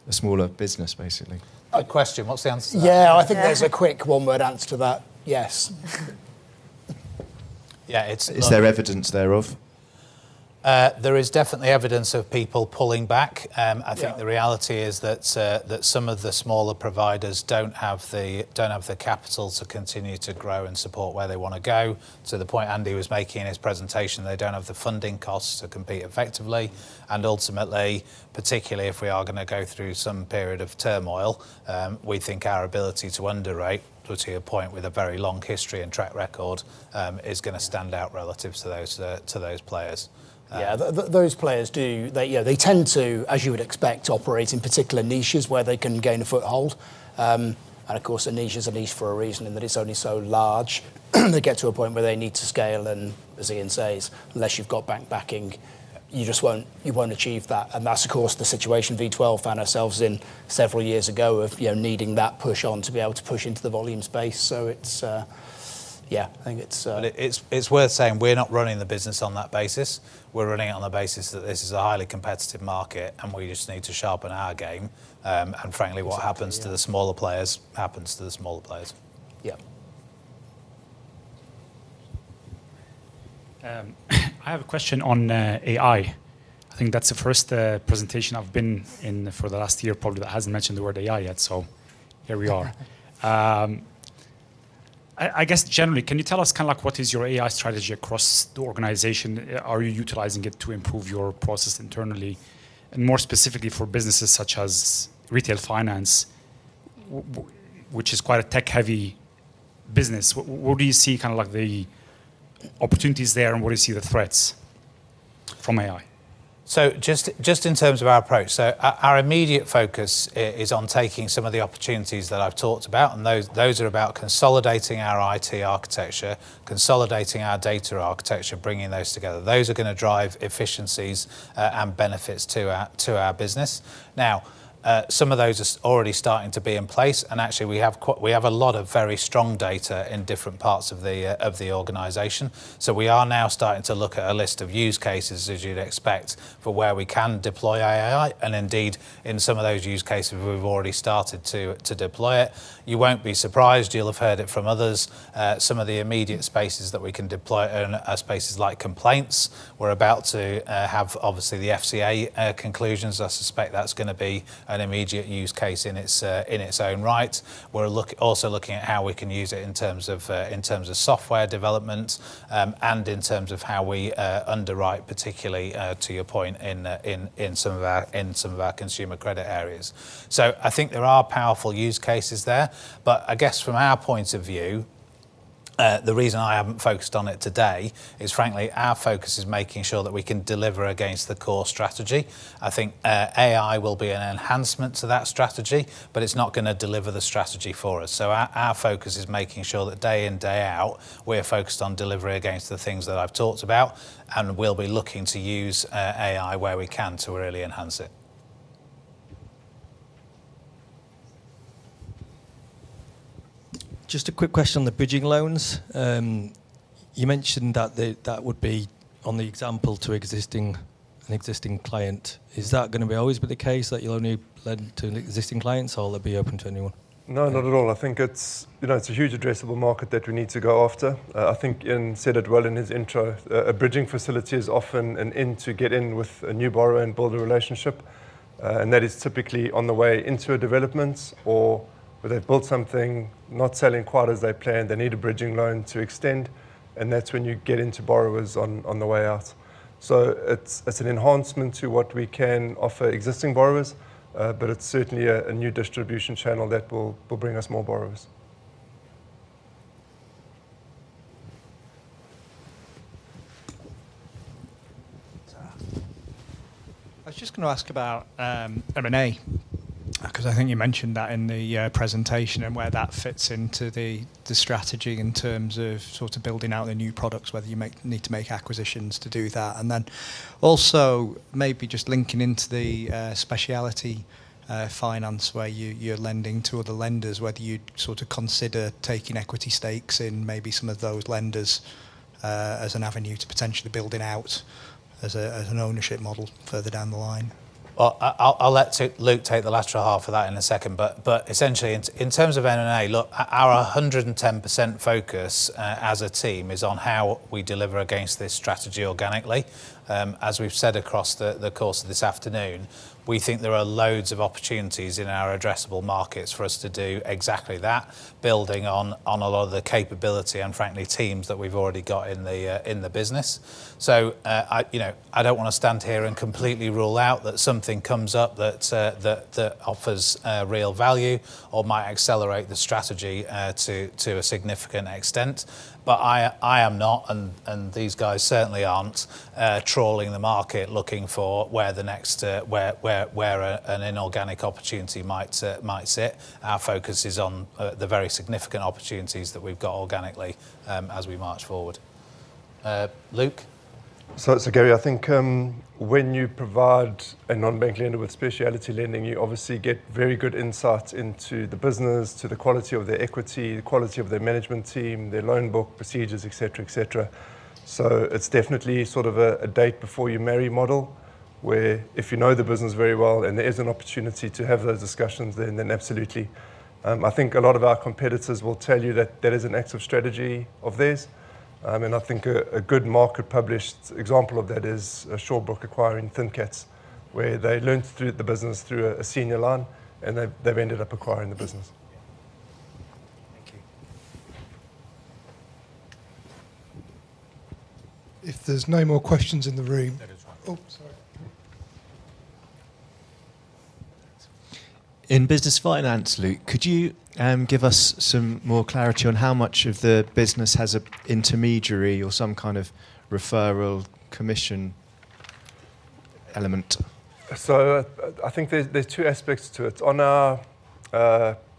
smaller business, basically. Good question. What's the answer to that? Yeah, I think there's a quick one-word answer to that. Yes. Yeah, Is there evidence thereof? There is definitely evidence of people pulling back. I think the reality is that some of the smaller providers don't have the capital to continue to grow and support where they want to go. To the point Andy was making in his presentation, they don't have the funding costs to compete effectively, and ultimately, particularly if we are going to go through some period of turmoil, we think our ability to underwrite, to your point, with a very long history and track record, is going to stand out relative to those players. Those players do. They tend to, as you would expect, operate in particular niches where they can gain a foothold. And of course, a niche is a niche for a reason, in that it's only so large. They get to a point where they need to scale, and as Ian says, unless you've got bank backing, you won't achieve that. And that's of course the situation V12 found ourselves in several years ago of needing that push on to be able to push into the volume space. So it's. I think it's... But it's worth saying we're not running the business on that basis. We're running it on the basis that this is a highly competitive market and we just need to sharpen our game. And frankly, what happens to the smaller players happens to the smaller players. Yeah. I have a question on AI. I think that's the first presentation I've been in for the last year, probably, that hasn't mentioned the word AI yet. So here we are. I guess generally, can you tell us kind of like what is your AI strategy across the organization? Are you utilizing it to improve your process internally? And more specifically for businesses such as retail finance, which is quite a tech-heavy business, what do you see kind of like the opportunities there, and what do you see the threats from AI? So just in terms of our approach, so our immediate focus is on taking some of the opportunities that I've talked about, and those are about consolidating our IT architecture, consolidating our data architecture, bringing those together. Those are going to drive efficiencies and benefits to our business. Now, Some of those are already starting to be in place, and actually we have a lot of very strong data in different parts of the organisation. So we are now starting to look at a list of use cases, as you'd expect, for where we can deploy AI, and indeed in some of those use cases we've already started to deploy it. You won't be surprised, you'll have heard it from others. Some of the immediate spaces that we can deploy are spaces like complaints. We're about to have obviously the FCA conclusions. I suspect that's going to be an immediate use case in its own right. We're also looking at how we can use it in terms of software development, and in terms of how we underwrite, particularly to your point in some of our consumer credit areas. So I think there are powerful use cases there, but I guess from our point of view, the reason I haven't focused on it today is, frankly, our focus is making sure that we can deliver against the core strategy. I think AI will be an enhancement to that strategy, but it's not going to deliver the strategy for us. So our focus is making sure that day in, day out, we're focused on delivery against the things that I've talked about, and we'll be looking to use AI where we can to really enhance it. Just a quick question on the bridging loans. You mentioned that that would be on the example to an existing client. Is that going to be always be the case, that you'll only lend to existing clients, or will it be open to anyone? No, not at all. I think it's a huge addressable market that we need to go after. I think Ian said it well in his intro. A bridging facility is often an in to get in with a new borrower and build a relationship, and that is typically on the way into a development, or where they've built something, not selling quite as they planned, they need a bridging loan to extend, and that's when you get into borrowers on the way out. So it's an enhancement to what we can offer existing borrowers, but it's certainly a new distribution channel that will bring us more borrowers. I was just going to ask about M&A, because I think you mentioned that in the presentation, and where that fits into the strategy in terms of sort of building out the new products, whether you need to make acquisitions to do that. And then also maybe just linking into the speciality finance, where you're lending to other lenders, whether you'd sort of consider taking equity stakes in maybe some of those lenders as an avenue to potentially building out as an ownership model further down the line. Well, I'll let Luke take the lateral half of that in a second, but essentially in terms of M&A, look, our 110% focus as a team is on how we deliver against this strategy organically. As we've said across the course of this afternoon, we think there are loads of opportunities in our addressable markets for us to do exactly that, building on a lot of the capability and, frankly, teams that we've already got in the business. So I don't want to stand here and completely rule out that something comes up that offers real value or might accelerate the strategy to a significant extent. But I am not, and these guys certainly aren't, trawling the market looking for where the next where an inorganic opportunity might sit. Our focus is on the very significant opportunities that we've got organically as we march forward. Luke? So Gary, I think when you provide a non-bank lender with speciality lending, you obviously get very good insights into the business, to the quality of their equity, the quality of their management team, their loan book, procedures, etc., etc. So it's definitely sort of a date before you marry model, where if you know the business very well and there is an opportunity to have those discussions, then absolutely. I think a lot of our competitors will tell you that is an active strategy of theirs. And I think a good market published example of that is Shawbrook acquiring ThinCats, where they learned through the business through a senior line, and they've ended up acquiring the business. Thank you. If there's no more questions in the room. Oh, sorry. In business finance, Luke, could you give us some more clarity on how much of the business has an intermediary or some kind of referral commission element? So I think there's two aspects to it. On our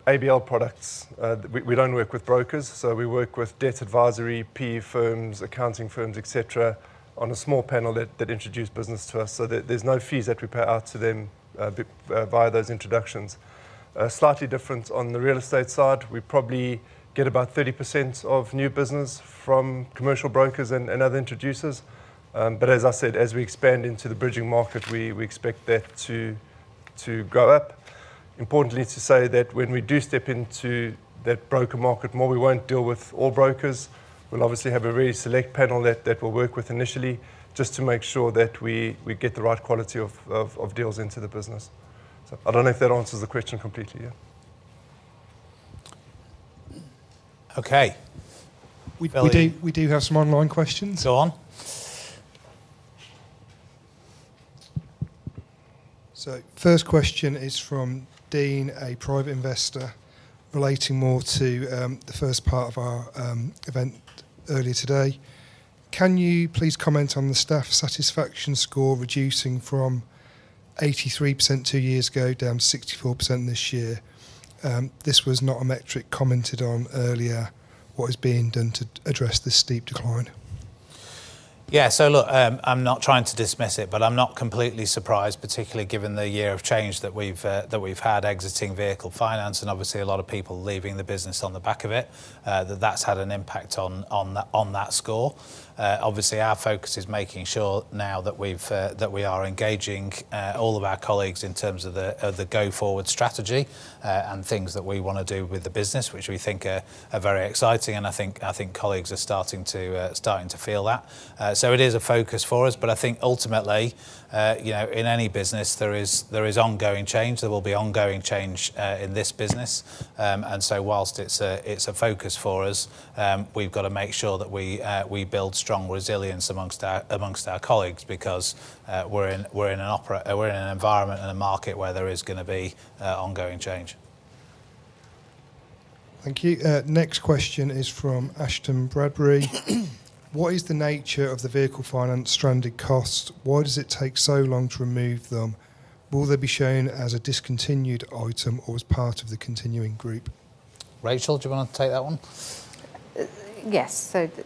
ABL products, we don't work with brokers, so we work with debt advisory, PE firms, accounting firms, etc., on a small panel that introduce business to us. So there's no fees that we pay out to them via those introductions. Slightly different on the real estate side. We probably get about 30% of new business from commercial brokers and other introducers. But as I said, as we expand into the bridging market, we expect that to go up. Importantly to say that when we do step into that broker market more, we won't deal with all brokers. We'll obviously have a very select panel that we'll work with initially, just to make sure that we get the right quality of deals into the business. So I don't know if that answers the question completely. Yeah. Okay. We do have some online questions. Go on. So first question is from Dean, a private investor, relating more to the first part of our event earlier today. Can you please comment on the staff satisfaction score reducing from 83% 2 years ago down to 64% this year? This was not a metric commented on earlier. What is being done to address this steep decline? Yeah, so look, I'm not trying to dismiss it, but I'm not completely surprised, particularly given the year of change that we've had exiting vehicle finance, and obviously a lot of people leaving the business on the back of it. That's had an impact on that score. Obviously, our focus is making sure now that we are engaging all of our colleagues in terms of the go forward strategy and things that we want to do with the business, which we think are very exciting, and I think colleagues are starting to feel that. So it is a focus for us, but I think ultimately, in any business there is ongoing change. There will be ongoing change in this business, and so whilst it's a focus for us, we've got to make sure that we build strong resilience amongst our colleagues, because we're in an environment and a market where there is going to be ongoing change. Thank you. Next question is from Ashton Bradbury. What is the nature of the vehicle finance stranded costs? Why does it take so long to remove them? Will they be shown as a discontinued item or as part of the continuing group? Rachel, do you want to take that one? Yes,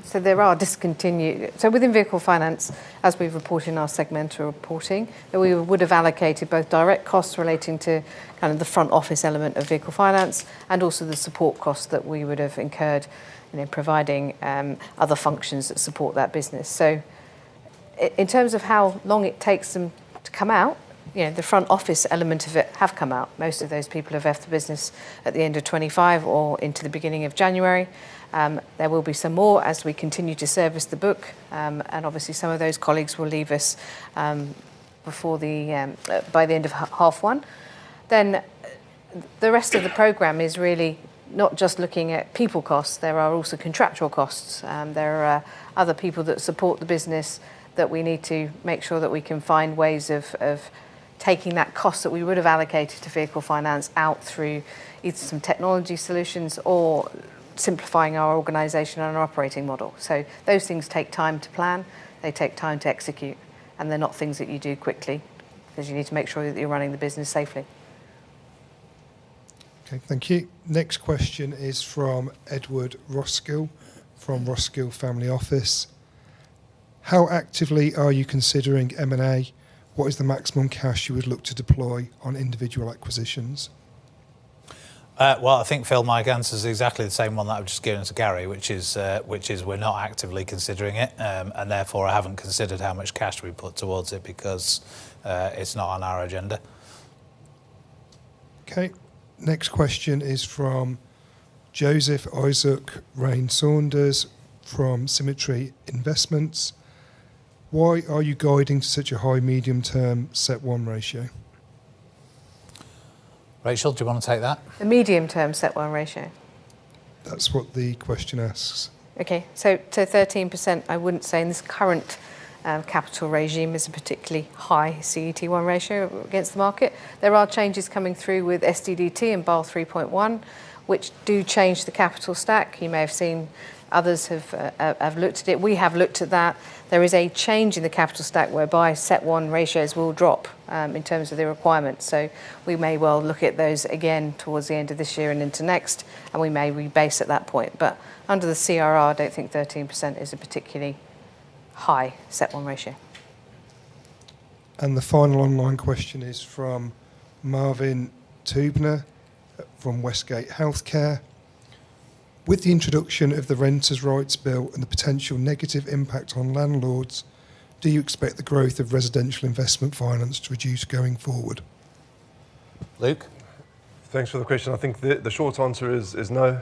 so there are discontinued. So within vehicle finance, as we've reported in our segmental reporting, that we would have allocated both direct costs relating to kind of the front office element of vehicle finance, and also the support costs that we would have incurred, providing other functions that support that business. So in terms of how long it takes them to come out, the front office element of it have come out. Most of those people have left the business at the end of 25 or into the beginning of January. There will be some more as we continue to service the book, and obviously some of those colleagues will leave us by the end of half one. Then the rest of the programme is really not just looking at people costs. There are also contractual costs. There are other people that support the business that we need to make sure that we can find ways of taking that cost that we would have allocated to vehicle finance out through either some technology solutions or simplifying our organisation and our operating model. So those things take time to plan, they take time to execute, and they're not things that you do quickly, because you need to make sure that you're running the business safely. Okay, thank you. Next question is from Edward Roskill from Roskill Family Office. How actively are you considering M&A? What is the maximum cash you would look to deploy on individual acquisitions? Well, I think Phil, my answer is exactly the same one that I've just given to Gary, which is we're not actively considering it, and therefore I haven't considered how much cash we put towards it, because it's not on our agenda. Okay. Next question is from Joseph Isaac Rain Saunders from Symmetry Investments. Why are you guiding to such a high medium-term CET1 ratio? Rachel, do you want to take that? The medium-term CET1 ratio. That's what the question asks. Okay, so 13%, I wouldn't say in this current capital regime is a particularly high CET1 ratio against the market. There are changes coming through with SDDT and Basel 3.1, which do change the capital stack. You may have seen others have looked at it. We have looked at that. There is a change in the capital stack whereby CET1 ratios will drop in terms of the requirements. So we may well look at those again towards the end of this year and into next, and we may rebase at that point. But under the CRR, I don't think 13% is a particularly high CET1 ratio. And the final online question is from Marvin Tubner from Westgate Healthcare. With the introduction of the Renters' Rights Bill and the potential negative impact on landlords, do you expect the growth of residential investment finance to reduce going forward? Luke? Thanks for the question. I think the short answer is no.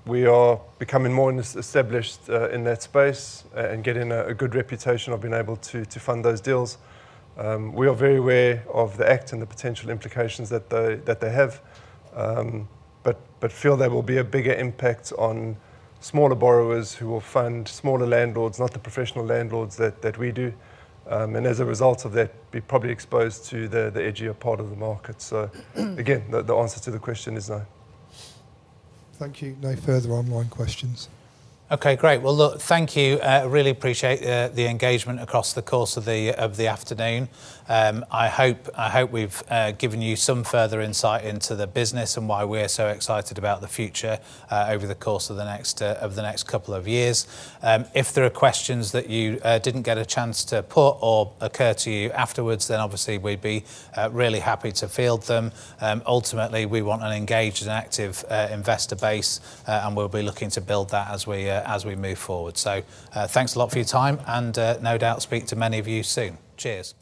We are becoming more established in that space and getting a good reputation of being able to fund those deals. We are very aware of the Act and the potential implications that they have, but feel there will be a bigger impact on smaller borrowers who will fund smaller landlords, not the professional landlords that we do. And as a result of that, be probably exposed to the edgier part of the market. So again, the answer to the question is no. Thank you. No further online questions. Okay, great. Well, look, thank you. Really appreciate the engagement across the course of the afternoon. I hope we've given you some further insight into the business and why we're so excited about the future over the course of the next couple of years. If there are questions that you didn't get a chance to put or occur to you afterwards, then obviously we'd be really happy to field them. Ultimately, we want an engaged and active investor base, and we'll be looking to build that as we move forward. So thanks a lot for your time, and no doubt speak to many of you soon. Cheers.